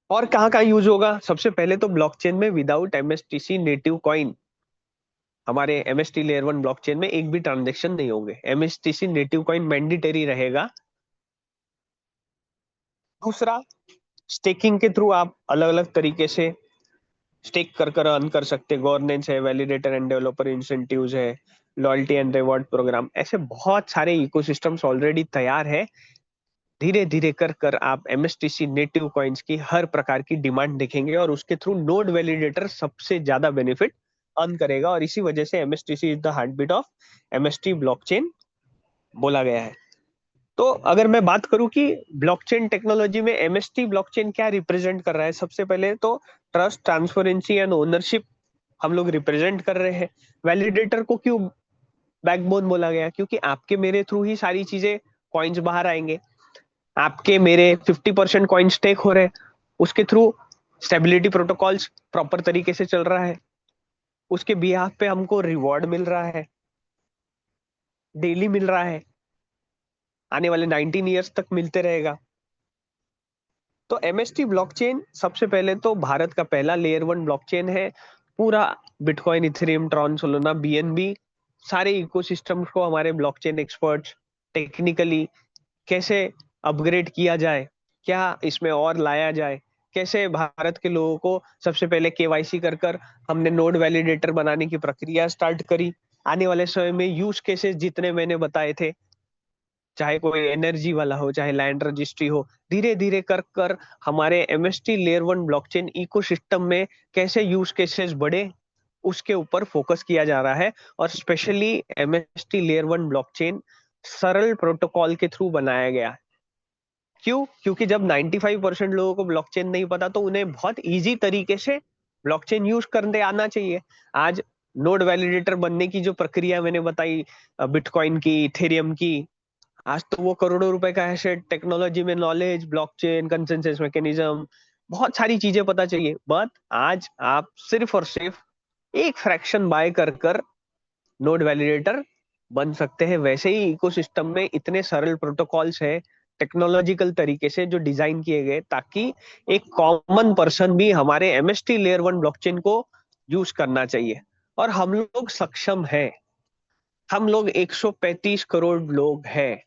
और कहाँ कहाँ यूज होगा? सबसे पहले तो ब्लॉकचेन में विदाउट एमएसटीसी नेटिव कॉइन, हमारे एमएसटी लेयर 1 ब्लॉकचेन में एक भी ट्रांजेक्शन नहीं होंगे। एमएसटीसी नेटिव कॉइन मैंडेटरी रहेगा। दूसरा, स्टेकिंग के थ्रू आप अलग अलग तरीके से स्टेक कर कर अर्न कर सकते, गवर्नेंस है, वैलिडेटर एंड डेवलपर इंसेंटिव्स है, लॉयल्टी एंड रिवॉर्ड प्रोग्राम, ऐसे बहुत सारे इकोसिस्टम्स ऑलरेडी तैयार है। धीरे धीरे कर कर आप एमएसटीसी नेटिव कॉइन्स की हर प्रकार की डिमांड देखेंगे और उसके थ्रू नोड वैलिडेटर सबसे ज्यादा बेनिफिट अर्न करेगा, और इसी वजह से MSTC is the heartbeat of MST blockchain बोला गया है। तो अगर मैं बात करूं कि ब्लॉकचेन टेक्नोलॉजी में एमएसटी ब्लॉकचेन क्या रिप्रेजेंट कर रहा है, सबसे पहले तो ट्रस्ट, ट्रांसपेरेंसी एंड ओनरशिप हम लोग रिप्रेजेंट कर रहे हैं। वैलिडेटर को क्यों बैकबोन बोला गया, क्योंकि आपके मेरे थ्रू ही सारी चीजें, कॉइन्स बाहर आएंगे। आपके मेरे 50% कॉइन स्टेक हो रहे हैं, उसके थ्रू स्टेबिलिटी प्रोटोकॉल्स प्रॉपर तरीके से चल रहा है, उसके बिहाफ पे हमको रिवॉर्ड मिल रहा है, डेली मिल रहा है, आने वाले 19 ईयर्स तक मिलते रहेगा। तो एमएसटी ब्लॉकचेन सबसे पहले तो भारत का पहला लेयर 1 ब्लॉकचेन है। पूरा bitcoin, Ethereum, Tron, Solana, BNB, सारे इकोसिस्टम को हमारे ब्लॉकचेन एक्सपर्ट्स टेक्निकली कैसे अपग्रेड किया जाए, क्या इसमें और लाया जाए, कैसे भारत के लोगों को सबसे पहले केवाईसी कर कर हमने नोड वैलिडेटर बनाने की प्रक्रिया स्टार्ट करी। आने वाले समय में यूज केसेस जितने मैंने बताए थे, चाहे कोई एनर्जी वाला हो, चाहे लैंड रजिस्ट्री हो, धीरे धीरे कर कर हमारे एमएसटी लेयर 1 ब्लॉकचेन इकोसिस्टम में कैसे यूज केसेस बढ़े, उसके ऊपर फोकस किया जा रहा है। और स्पेशली एमएसटी लेयर 1 ब्लॉकचेन सरल प्रोटोकॉल के थ्रू बनाया गया। क्यों? क्योंकि जब 95% लोगों को ब्लॉकचेन नहीं पता, तो उन्हें बहुत इजी तरीके से ब्लॉकचेन यूज करने आना चाहिए। आज नोड वैलिडेटर बनने की जो प्रक्रिया मैंने बताई, बिटकॉइन की, इथेरियम की, आज तो वो करोड़ों रुपए का है। टेक्नोलॉजी में नॉलेज, ब्लॉकचेन, कंसेंसस मैकेनिज्म, बहुत सारी चीजें पता चाहिए। बट आज आप सिर्फ और सिर्फ एक फ्रैक्शन बाय कर कर नोड वैलिडेटर बन सकते हैं। वैसे ही इकोसिस्टम में इतने सरल प्रोटोकॉल्स है, टेक्नोलॉजिकल तरीके से जो डिजाइन किए गए, ताकि एक कॉमन पर्सन भी हमारे एमएसटी लेयर 1 ब्लॉकचेन को यूज करना चाहिए। और हम लोग सक्षम है। हम लोग 135 करोड़ लोग हैं।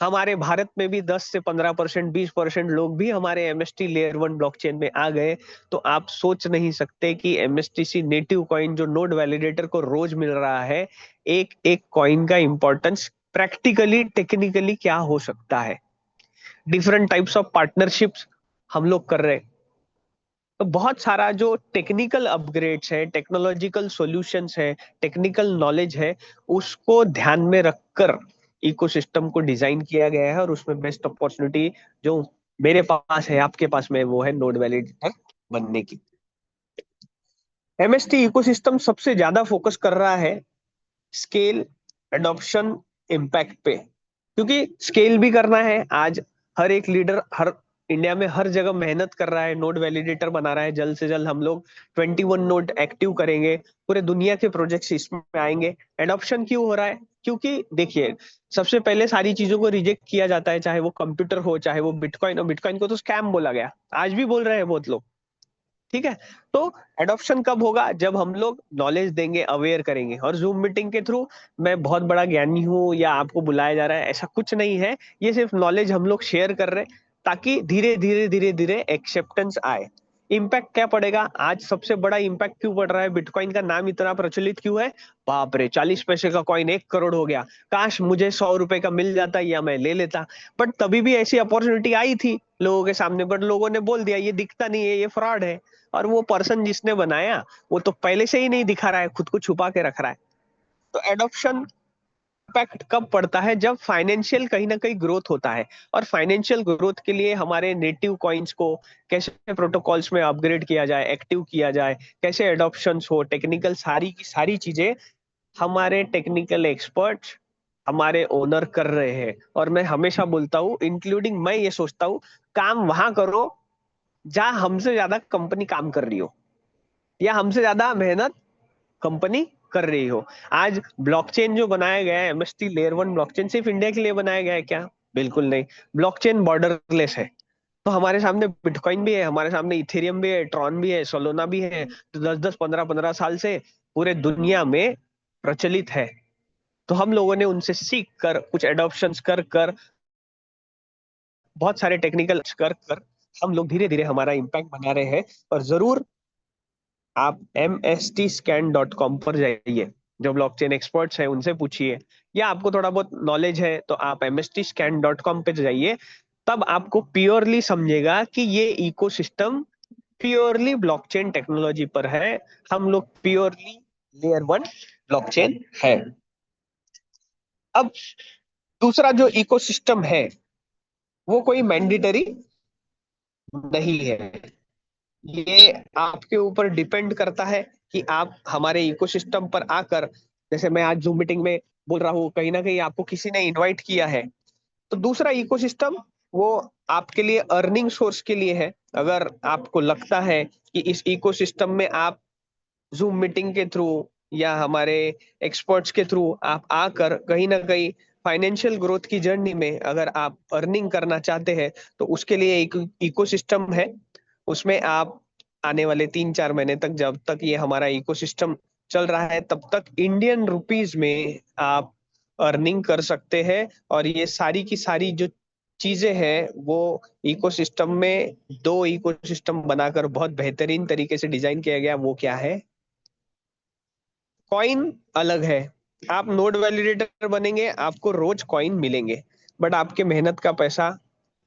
हमारे भारत में भी 10 से 15%, 20% लोग भी हमारे एमएसटी लेयर 1 ब्लॉकचेन में आ गए। तो आप सोच नहीं सकते कि एमएसटीसी नेटिव कॉइन जो नोड वैलिडेटर को रोज मिल रहा है, एक एक कॉइन का इंपॉर्टेंस प्रैक्टिकली, टेक्निकली क्या हो सकता है। डिफरेंट टाइप्स ऑफ पार्टनरशिप्स हम लोग कर रहे हैं। तो बहुत सारा जो टेक्निकल अपग्रेड्स है, टेक्नोलॉजिकल सॉल्यूशंस है, टेक्निकल नॉलेज है, उसको ध्यान में रखकर इकोसिस्टम को डिजाइन किया गया है। और उसमें बेस्ट अपॉर्चुनिटी जो मेरे पास है, आपके पास में, वो है नोड वैलिडेटर बनने की। एमएसटी इकोसिस्टम सबसे ज्यादा फोकस कर रहा है स्केल, एडॉप्शन, इम्पैक्ट पे। क्योंकि स्केल भी करना है। आज हर एक लीडर हर इंडिया में हर जगह मेहनत कर रहा है, नोड वैलिडेटर बना रहा है। जल्द से जल्द हम लोग 21 नोड एक्टिव करेंगे, पूरे दुनिया के प्रोजेक्ट्स इसमें आएंगे। एडॉप्शन क्यों हो रहा है? क्योंकि देखिए, सबसे पहले सारी चीजों को रिजेक्ट किया जाता है, चाहे वो कंप्यूटर हो, चाहे वो बिटकॉइन हो। बिटकॉइन को तो स्कैम बोला गया, आज भी बोल रहे हैं बहुत लोग। ठीक है। तो एडॉप्शन कब होगा? जब हम लोग नॉलेज देंगे, अवेयर करेंगे। और जूम मीटिंग के थ्रू मैं बहुत बड़ा ज्ञानी हूं या आपको बुलाया जा रहा है, ऐसा कुछ नहीं है। ये सिर्फ नॉलेज हम लोग शेयर कर रहे हैं, ताकि धीरे धीरे धीरे धीरे एक्सेप्टेंस आए। इम्पैक्ट क्या पड़ेगा? आज सबसे बड़ा इम्पैक्ट क्यों पड़ रहा है? बिटकॉइन का नाम इतना प्रचलित क्यों है? बाप रे, 40 पैसे का कॉइन 1 करोड़ हो गया। काश मुझे 100 रुपए का मिल जाता या मैं ले लेता। बट तभी भी ऐसी अपॉर्चुनिटी आई थी लोगों के सामने, बट लोगों ने बोल दिया ये दिखता नहीं है, ये फ्रॉड है। और वो पर्सन जिसने बनाया, वो तो पहले से ही नहीं दिखा रहा है, खुद को छुपा के रख रहा है। तो एडॉप्शन इम्पैक्ट कब पड़ता है? जब फाइनेंशियल कहीं ना कहीं ग्रोथ होता है। और फाइनेंशियल ग्रोथ के लिए हमारे नेटिव कॉइन्स को कैसे प्रोटोकॉल्स में अपग्रेड किया जाए, एक्टिव किया जाए, कैसे एडॉप्शन हो, टेक्निकल सारी की सारी चीजें हमारे टेक्निकल एक्सपर्ट्स, हमारे ओनर कर रहे हैं। और मैं हमेशा बोलता हूँ, इंक्लूडिंग मैं ये सोचता हूँ, काम वहां करो जहां हमसे ज्यादा कंपनी काम कर रही हो, या हमसे ज्यादा मेहनत कंपनी कर रही हो। आज ब्लॉकचेन जो बनाया गया है, एमएसटी लेयर 1 ब्लॉकचेन, सिर्फ इंडिया के लिए बनाया गया है क्या? बिल्कुल नहीं। ब्लॉकचेन बॉर्डरलेस है। तो हमारे सामने बिटकॉइन भी है, हमारे सामने इथेरियम भी है, ट्रॉन भी है, सोलोना भी है। तो 10-10, 15-15 साल से पूरे दुनिया में प्रचलित है। तो हम लोगों ने उनसे सीख कर, कुछ एडॉप्शन कर कर, बहुत सारे टेक्निकल कर कर हम लोग धीरे धीरे हमारा इम्पैक्ट बना रहे हैं। और जरूर आप mstscan.com पर जाइए, जो ब्लॉकचेन एक्सपर्ट्स हैं उनसे पूछिए, या आपको थोड़ा बहुत नॉलेज है तो आप mstscan.com पे जाइए। तब आपको प्योरली समझेगा कि ये इकोसिस्टम प्योरली ब्लॉकचेन टेक्नोलॉजी पर है। हम लोग प्योरली लेयर वन ब्लॉकचेन है। अब दूसरा जो इकोसिस्टम है वो कोई मैंडेटरी नहीं है। ये आपके ऊपर डिपेंड करता है कि आप हमारे इकोसिस्टम पर आकर, जैसे मैं आज जूम मीटिंग में बोल रहा हूँ, कहीं ना कहीं आपको किसी ने इनवाइट किया है। तो दूसरा इकोसिस्टम वो आपके लिए अर्निंग सोर्स के लिए है। अगर आपको लगता है कि इस इकोसिस्टम में आप जूम मीटिंग के थ्रू या हमारे एक्सपर्ट्स के थ्रू आप आकर कहीं ना कहीं फाइनेंशियल ग्रोथ की जर्नी में अगर आप अर्निंग करना चाहते हैं, तो उसके लिए एक इकोसिस्टम है। उसमें आप आने वाले 3-4 महीने तक, जब तक ये हमारा इकोसिस्टम चल रहा है, तब तक इंडियन रुपीज में आप अर्निंग कर सकते हैं। और ये सारी की सारी जो चीजें हैं वो इकोसिस्टम में, दो इकोसिस्टम बनाकर बहुत बेहतरीन तरीके से डिजाइन किया गया। वो क्या है? कॉइन अलग है। आप नोड वैलिडेटर बनेंगे, आपको रोज कॉइन मिलेंगे, बट आपके मेहनत का पैसा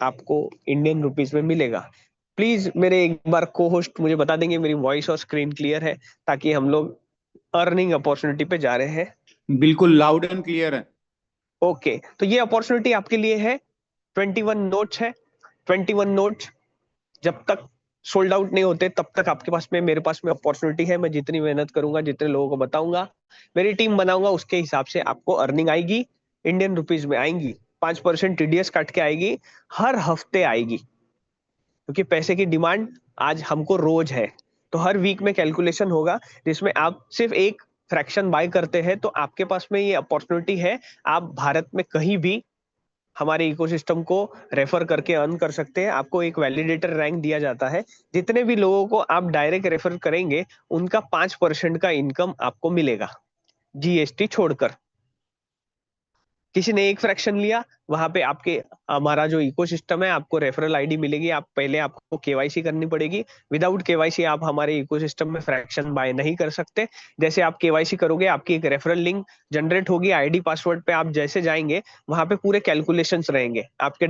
आपको इंडियन रुपीज में मिलेगा। प्लीज मेरे एक बार को होस्ट मुझे बता देंगे मेरी वॉइस और स्क्रीन क्लियर है, ताकि हम लोग अर्निंग अपॉर्चुनिटी पे जा रहे हैं। बिल्कुल लाउड एंड क्लियर है। ओके, तो ये अपॉर्चुनिटी आपके लिए है। 21 नोट्स है। 21 नोट्स जब तक सोल्ड आउट नहीं होते तब तक आपके पास में, मेरे पास में अपॉर्चुनिटी है। मैं जितनी मेहनत करूंगा, जितने लोगों को बताऊंगा, मेरी टीम बनाऊंगा, उसके हिसाब से आपको अर्निंग आएगी, इंडियन रुपीज में आएंगी। 5% टीडीएस काट के आएगी, हर हफ्ते आएगी, क्योंकि पैसे की डिमांड आज हमको रोज है। तो हर वीक में कैलकुलेशन होगा जिसमें आप सिर्फ एक फ्रैक्शन बाय करते हैं, तो आपके पास में ये अपॉर्चुनिटी है। आप भारत में कहीं भी हमारे इकोसिस्टम को रेफर करके अर्न कर सकते हैं। आपको एक वैलिडेटर रैंक दिया जाता है। जितने भी लोगों को आप डायरेक्ट रेफर करेंगे, उनका 5% का इनकम आपको मिलेगा, जीएसटी छोड़कर। किसी ने एक फ्रैक्शन लिया, वहां पे आपके, हमारा जो इकोसिस्टम है, आपको रेफरल आईडी मिलेगी। आप पहले आपको केवाईसी करनी पड़ेगी। विदाउट केवाईसी आप हमारे इकोसिस्टम में फ्रैक्शन बाय नहीं कर सकते। जैसे आप केवाईसी करोगे, आपकी एक रेफरल लिंक जनरेट होगी। आईडी पासवर्ड पे आप जैसे जाएंगे, वहां पे पूरे कैलकुलेशंस रहेंगे आपके।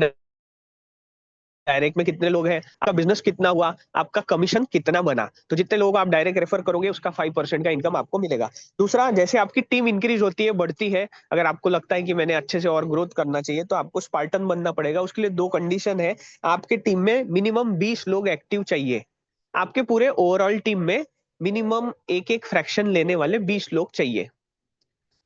डायरेक्ट में कितने लोग हैं, आपका बिजनेस कितना हुआ, आपका कमीशन कितना बना। तो जितने लोग आप डायरेक्ट रेफर करोगे, उसका 5% का इनकम आपको मिलेगा। दूसरा, जैसे आपकी टीम इंक्रीज होती है, बढ़ती है, अगर आपको लगता है कि मैंने अच्छे से और ग्रोथ करना चाहिए, तो आपको स्पार्टन बनना पड़ेगा। उसके लिए दो कंडीशन है। आपके टीम में मिनिमम 20 लोग एक्टिव चाहिए। आपके पूरे ओवरऑल टीम में मिनिमम एक एक फ्रैक्शन लेने वाले 20 लोग चाहिए।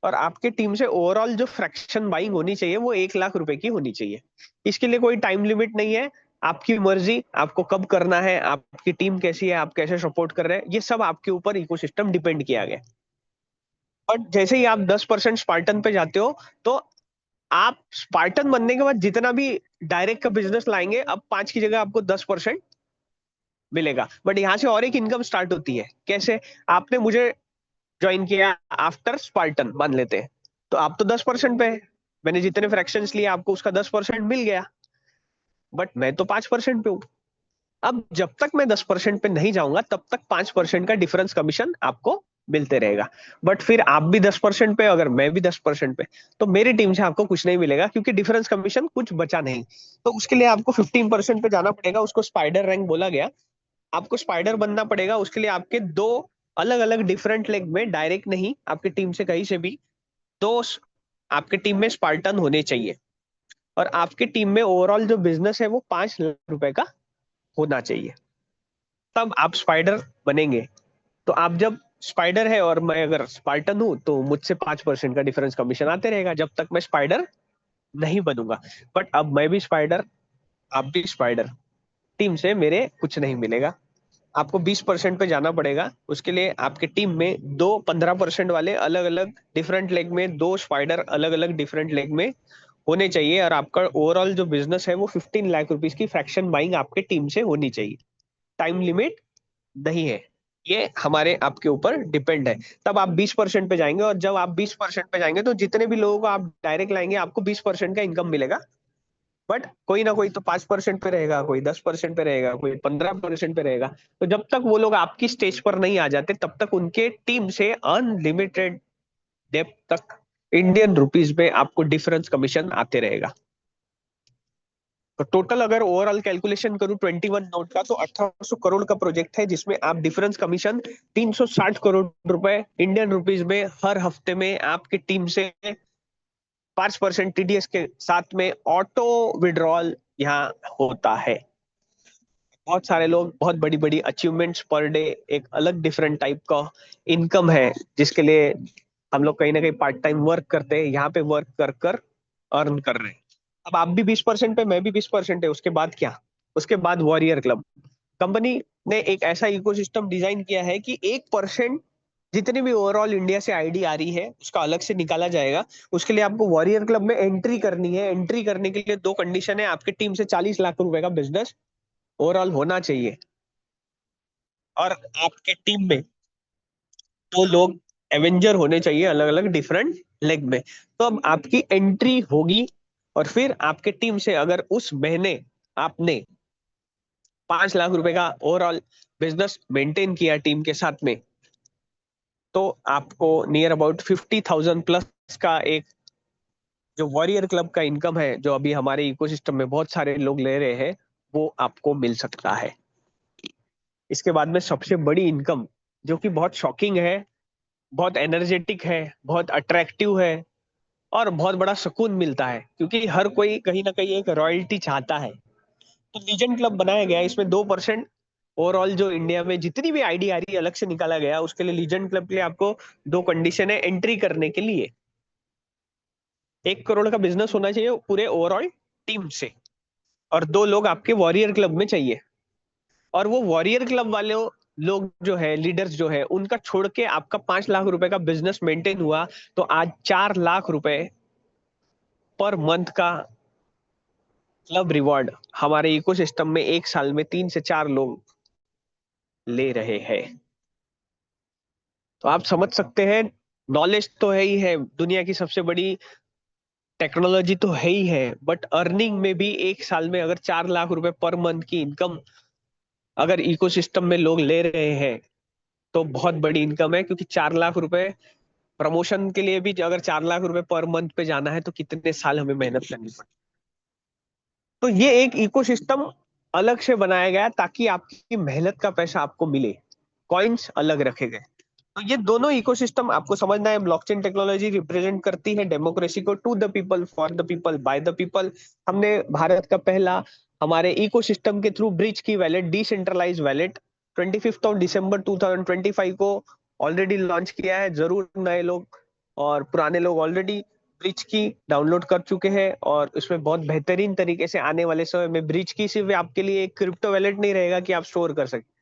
और आपके टीम से ओवरऑल जो फ्रैक्शन बाइंग होनी चाहिए वो 1 लाख रुपए की होनी चाहिए। इसके लिए कोई टाइम लिमिट नहीं है। आपकी मर्जी, आपको कब करना है, आपकी टीम कैसी है, आप कैसे सपोर्ट कर रहे हैं, ये सब आपके ऊपर इकोसिस्टम डिपेंड किया गया। बट जैसे ही आप 10% स्पार्टन पे जाते हो, तो आप स्पार्टन बनने के बाद जितना भी डायरेक्ट का बिजनेस लाएंगे, अब 5 की जगह आपको 10% मिलेगा। बट यहाँ से और एक इनकम स्टार्ट होती है। कैसे? आपने मुझे ज्वाइन किया आफ्टर स्पार्टन मान लेते हैं, तो आप तो 10% पे है। मैंने जितने फ्रैक्शंस लिए, आपको उसका 10% मिल गया। बट मैं तो 5% पे हूँ। अब जब तक मैं 10% पे नहीं जाऊंगा, तब तक 5% का डिफरेंस कमीशन आपको मिलते रहेगा। बट फिर आप भी 10% पे, अगर मैं भी 10% पे, तो मेरी टीम से आपको कुछ नहीं मिलेगा, क्योंकि डिफरेंस कमीशन कुछ बचा नहीं। तो उसके लिए आपको 15% पे जाना पड़ेगा। उसको स्पाइडर रैंक बोला गया। आपको स्पाइडर बनना पड़ेगा। उसके लिए आपके दो अलग अलग डिफरेंट लेग में, डायरेक्ट नहीं, आपकी टीम से कहीं से भी दो आपके टीम में स्पार्टन होने चाहिए। और आपके टीम में ओवरऑल जो बिजनेस है वो 5 लाख रुपए का होना चाहिए, तब आप स्पाइडर बनेंगे। तो आप जब स्पाइडर है और मैं अगर स्पार्टन हूं, तो मुझसे 5% का डिफरेंस कमीशन आते रहेगा जब तक मैं स्पाइडर नहीं बनूंगा। बट अब मैं भी स्पाइडर, आप भी स्पाइडर, टीम से मेरे कुछ नहीं मिलेगा। आपको 20% पे जाना पड़ेगा। उसके लिए आपके टीम में दो 15% वाले अलग अलग डिफरेंट लेग में, दो स्पाइडर अलग अलग डिफरेंट लेग में होने चाहिए। और आपका ओवरऑल जो बिजनेस है वो 15 लाख रुपीज की फ्रैक्शन बाइंग आपके टीम से होनी चाहिए। टाइम लिमिट नहीं है, ये हमारे आपके ऊपर डिपेंड है। तब आप 20% पे जाएंगे, और जब आप 20% पे जाएंगे, तो जितने भी लोगों को आप डायरेक्ट लाएंगे, आपको 20% का इनकम मिलेगा। बट कोई ना कोई तो 5% पे रहेगा, कोई 10% पे रहेगा, कोई 15% पे रहेगा। तो जब तक वो लोग आपकी स्टेज पर नहीं आ जाते तब तक उनके टीम से अनलिमिटेड डेप्थ तक इंडियन रुपीज में आपको डिफरेंस कमीशन आते रहेगा। तो टोटल अगर ओवरऑल कैलकुलेशन करूं 21 नोट का, तो 1800 करोड़ का प्रोजेक्ट है, जिसमें आप डिफरेंस कमीशन 360 करोड़ रुपए इंडियन रुपीज में हर हफ्ते में आपकी टीम से 5% टीडीएस के साथ में ऑटो विड्रॉल यहाँ होता है। बहुत सारे लोग बहुत बड़ी बड़ी अचीवमेंट्स पर डे, एक अलग डिफरेंट टाइप का इनकम है जिसके लिए हम लोग कहीं ना कहीं पार्ट टाइम वर्क करते हैं, यहाँ पे वर्क कर कर अर्न कर रहे हैं। अब आप भी 20% पे, मैं भी 20% है, उसके बाद क्या? उसके बाद वॉरियर क्लब कंपनी ने एक ऐसा इकोसिस्टम डिजाइन किया है कि 1% जितनी भी ओवरऑल इंडिया से आईडी आ रही है उसका अलग से निकाला जाएगा। उसके लिए आपको वॉरियर क्लब में एंट्री करनी है। एंट्री करने के लिए दो कंडीशन है, आपकी टीम से 40 लाख रुपए का बिजनेस ओवरऑल होना चाहिए, और आपके टीम में दो लोग एवेंजर होने चाहिए, अलग अलग डिफरेंट लेग में। तो अब आपकी एंट्री होगी, और फिर आपके टीम से अगर उस महीने आपने 5 लाख रुपए का ओवरऑल बिजनेस मेंटेन किया टीम के साथ में, तो आपको नियर अबाउट 50,000 प्लस का एक जो वॉरियर क्लब का इनकम है, जो अभी हमारे इकोसिस्टम में बहुत सारे लोग ले रहे हैं, वो आपको मिल सकता है। इसके बाद में सबसे बड़ी इनकम, जो कि बहुत शॉकिंग है, बहुत एनर्जेटिक है, बहुत अट्रैक्टिव है, और बहुत बड़ा सुकून मिलता है, क्योंकि हर कोई कहीं ना कहीं एक रॉयल्टी चाहता है। तो लीजेंड क्लब बनाया गया है, इसमें 2% ओवरऑल जो इंडिया में जितनी भी आईडी आ रही है अलग से निकाला गया। उसके लिए लीजेंड क्लब के लिए आपको दो कंडीशन है एंट्री करने के लिए। 1 करोड़ का बिजनेस होना चाहिए पूरे ओवरऑल टीम से, और दो लोग आपके वॉरियर क्लब में चाहिए। और वो वॉरियर क्लब वाले लोग जो है, लीडर्स जो है, उनका छोड़ के आपका 5 लाख रुपए का बिजनेस मेंटेन हुआ, तो आज 4 लाख रुपए पर मंथ का क्लब रिवॉर्ड हमारे इकोसिस्टम में एक साल में 3 से 4 लोग ले रहे हैं। तो आप समझ सकते हैं, नॉलेज तो है ही है, दुनिया की सबसे बड़ी टेक्नोलॉजी तो है ही है, बट अर्निंग में भी एक साल में अगर 4 लाख रुपए पर मंथ की इनकम अगर इकोसिस्टम में लोग ले रहे हैं, तो बहुत बड़ी इनकम है। क्योंकि 4 लाख रुपए प्रमोशन के लिए भी अगर 4 लाख रुपए पर मंथ पे जाना है, तो कितने साल हमें मेहनत करनी पड़ती। तो ये एक इकोसिस्टम अलग से बनाया गया ताकि आपकी मेहनत का पैसा आपको मिले, कॉइन्स अलग रखे गए। तो ये दोनों इकोसिस्टम आपको समझना है। ब्लॉकचेन टेक्नोलॉजी रिप्रेजेंट करती है डेमोक्रेसी को, to the people, for the people, by the people. हमने भारत का पहला हमारे इकोसिस्टम के थ्रू ब्रिज की वैलेट, डिसेंट्रलाइज वैलेट 25 दिसंबर 2025 को ऑलरेडी लॉन्च किया है। जरूर नए लोग और पुराने लोग ऑलरेडी ब्रिज की डाउनलोड कर चुके हैं, और उसमें बहुत बेहतरीन तरीके से आने वाले समय में ब्रिज की सिर्फ आपके लिए एक क्रिप्टो वैलेट नहीं रहेगा कि आप स्टोर कर सकते,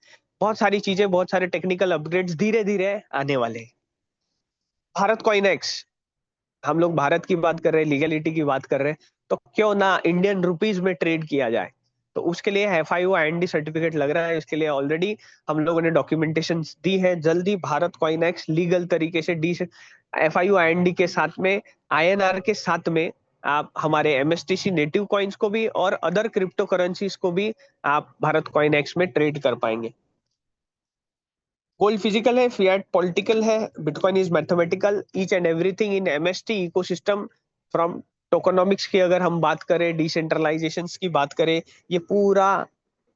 बहुत सारी चीजें, बहुत सारे टेक्निकल अपग्रेड्स धीरे धीरे आने वाले हैं। भारत कॉइनेक्स, हम लोग भारत की बात कर रहे हैं, लीगलिटी की बात कर रहे हैं, तो क्यों ना इंडियन रुपीज में ट्रेड किया जाए। तो उसके लिए FIO IND सर्टिफिकेट लग रहा है, इसके लिए ऑलरेडी हम लोगों ने डॉक्यूमेंटेशन दी है। जल्दी भारत कॉइनेक्स लीगल तरीके से FIO IND के साथ में, INR के साथ में, आप हमारे MSTC नेटिव कॉइन्स को भी और अदर क्रिप्टो करेंसीज को भी आप भारत कॉइनेक्स में ट्रेड कर पाएंगे। गोल्ड फिजिकल है, फिएट पॉलिटिकल है, bitcoin is mathematical, each and everything in MST ecosystem. From tokenomics की अगर हम बात करें, डिसेंट्रलाइजेशन की बात करें, ये पूरा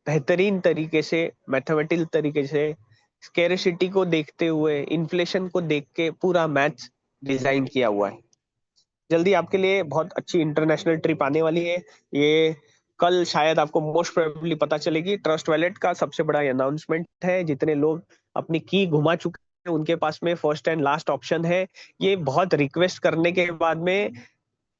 बेहतरीन तरीके से, मैथमेटिकल तरीके से, स्केरेसिटी को देखते हुए, इन्फ्लेशन को देख के पूरा मैथ्स डिजाइन किया हुआ है। जल्दी आपके लिए बहुत अच्छी इंटरनेशनल ट्रिप आने वाली है। ये कल शायद आपको मोस्ट प्रोबेबली पता चलेगी। ट्रस्ट वैलेट का सबसे बड़ा अनाउंसमेंट है। जितने लोग अपनी की घुमा चुके हैं उनके पास में फर्स्ट एंड लास्ट ऑप्शन है। ये बहुत रिक्वेस्ट करने के बाद में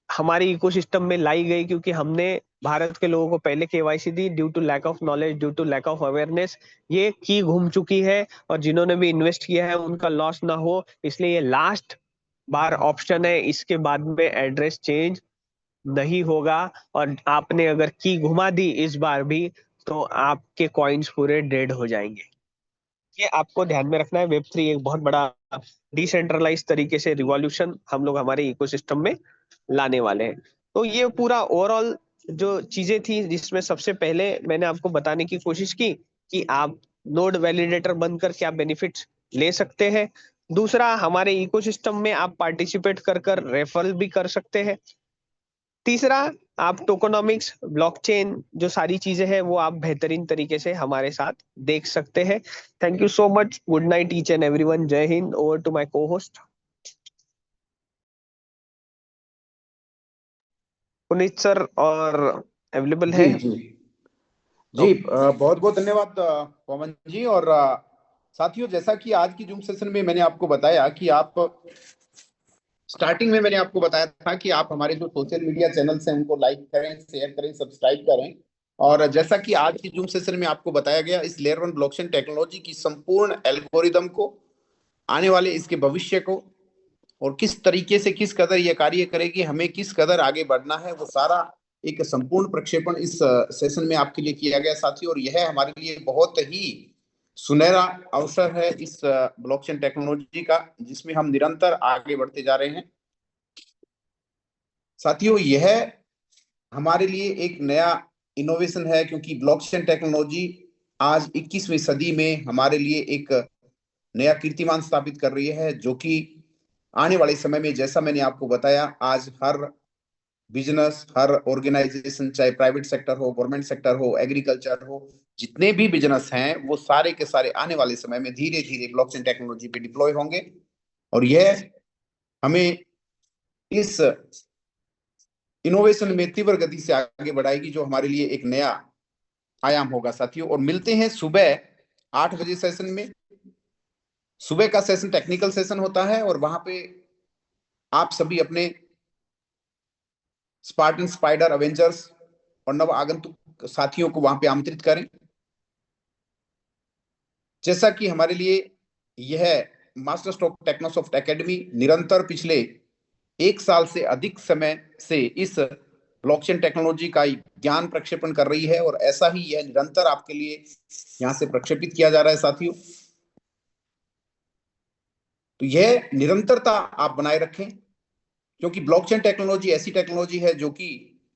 हमारी इकोसिस्टम में लाई गई, क्योंकि हमने भारत के लोगों को पहले KYC दी। Due to lack of knowledge, due to lack of awareness, ये की घूम चुकी है, और जिन्होंने भी इन्वेस्ट किया है उनका लॉस ना हो, इसलिए ये लास्ट बार ऑप्शन है। इसके बाद में एड्रेस चेंज नहीं होगा, और आपने अगर की घुमा दी इस बार भी, तो आपके कॉइन्स पूरे डेड हो जाएंगे। ये आपको ध्यान में रखना है। Web3 एक बहुत बड़ा डिसेंट्रलाइज तरीके से रिवॉल्यूशन हम लोग हमारे इकोसिस्टम में लाने वाले हैं। तो ये पूरा ओवरऑल जो चीजें थी जिसमें सबसे पहले मैंने आपको बताने की कोशिश की कि आप नोड वैलिडेटर बनकर क्या बेनिफिट्स ले सकते हैं। दूसरा, हमारे इकोसिस्टम में आप पार्टिसिपेट कर कर रेफरल भी कर सकते हैं। तीसरा, आप टोकोनॉमिक्स, ब्लॉकचेन, जो सारी चीजें हैं वो आप बेहतरीन तरीके से हमारे साथ देख सकते हैं। Thank you so much. Good night each and everyone. जय हिंद। ओवर टू माय को होस्ट पुनीत सर, और अवेलेबल जी है? जी जी, बहुत बहुत धन्यवाद पवन जी। और साथियों, जैसा कि आज की जूम सेशन में मैंने आपको बताया कि आप स्टार्टिंग में मैंने आपको बताया था कि आप हमारे जो सोशल मीडिया चैनल्स हैं उनको लाइक करें, शेयर करें, सब्सक्राइब करें। और जैसा कि आज की जूम सेशन में आपको बताया गया, इस लेयर वन ब्लॉकचेन टेक्नोलॉजी की संपूर्ण एल्गोरिदम को, आने वाले इसके भविष्य को, और किस तरीके से किस कदर ये कार्य करेगी, हमें किस कदर आगे बढ़ना है, वो सारा एक संपूर्ण प्रक्षेपण इस सेशन में आपके लिए किया गया साथियों। और यह हमारे लिए बहुत ही सुनहरा अवसर है इस ब्लॉकचेन टेक्नोलॉजी का, जिसमें हम निरंतर आगे बढ़ते जा रहे हैं साथियों। यह हमारे लिए एक नया इनोवेशन है, क्योंकि ब्लॉकचेन टेक्नोलॉजी आज 21वीं सदी में हमारे लिए एक नया कीर्तिमान स्थापित कर रही है, जो कि आने वाले समय में, जैसा मैंने आपको बताया, आज हर बिजनेस, हर ऑर्गेनाइजेशन, चाहे प्राइवेट सेक्टर हो, गवर्नमेंट सेक्टर हो, एग्रीकल्चर हो, जितने भी बिजनेस हैं वो सारे के सारे आने वाले समय में धीरे धीरे ब्लॉकचेन टेक्नोलॉजी पे डिप्लॉय होंगे। और यह हमें इस इनोवेशन में तीव्र गति से आगे बढ़ाएगी, जो हमारे लिए एक नया आयाम होगा साथियों। और मिलते हैं सुबह 8 बजे सेशन में। सुबह का सेशन टेक्निकल सेशन होता है, और वहां पे आप सभी अपने स्पार्टन, स्पाइडर, अवेंजर्स और नव आगंतुक साथियों को वहां पे आमंत्रित करें। जैसा कि हमारे लिए यह मास्टर स्ट्रोक टेक्नोसॉफ्ट एकेडमी निरंतर पिछले 1 साल से अधिक समय से इस ब्लॉकचेन टेक्नोलॉजी का ज्ञान प्रक्षेपण कर रही है, और ऐसा ही यह निरंतर आपके लिए यहां से प्रक्षेपित किया जा रहा है साथियों। तो यह निरंतरता आप बनाए रखें, क्योंकि ब्लॉकचेन टेक्नोलॉजी ऐसी टेक्नोलॉजी है जो कि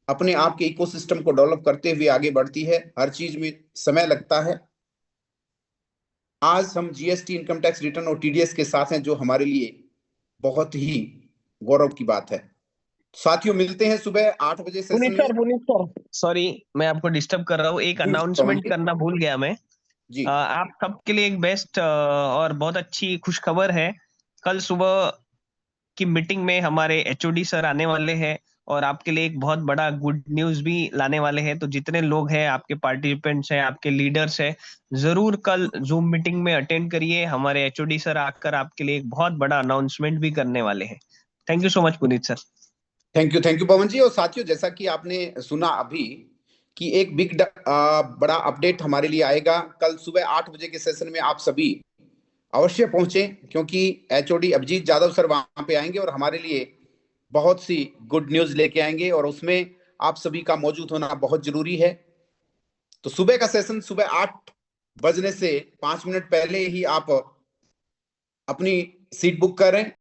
अपने आप के इकोसिस्टम को डेवलप करते हुए आगे बढ़ती है। हर चीज में समय लगता है। आज हम जीएसटी, इनकम टैक्स रिटर्न और टीडीएस के साथ हैं, जो हमारे लिए बहुत ही गौरव की बात है साथियों। मिलते हैं सुबह 8 बजे सेशन में। पुनीत सर, सॉरी, मैं आपको डिस्टर्ब कर रहा हूँ। एक जी पवन अनाउंसमेंट जी। करना भूल गया मैं। जी आप सबके लिए एक बेस्ट और बहुत अच्छी खुशखबर है। कल सुबह की मीटिंग में हमारे एचओडी सर आने वाले हैं और आपके लिए एक बहुत बड़ा गुड न्यूज भी लाने वाले हैं। तो जितने लोग हैं, आपके पार्टिसिपेंट्स हैं, आपके लीडर्स हैं, जरूर कल जूम मीटिंग में अटेंड करिए। हमारे एचओडी सर आकर आपके लिए एक बहुत बड़ा अनाउंसमेंट भी करने वाले हैं। Thank you so much Puneet sir. Thank you Pavan ji. और साथियों, जैसा कि आपने सुना अभी कि एक बड़ा अपडेट हमारे लिए आएगा कल सुबह 8 बजे के सेशन में। आप सभी अवश्य पहुंचे, क्योंकि एचओडी अभिजीत जाधव सर वहां पे आएंगे और हमारे लिए बहुत सी गुड न्यूज लेके आएंगे, और उसमें आप सभी का मौजूद होना बहुत जरूरी है। तो सुबह का सेशन सुबह 8 बजने से 5 मिनट पहले ही आप अपनी सीट बुक करें,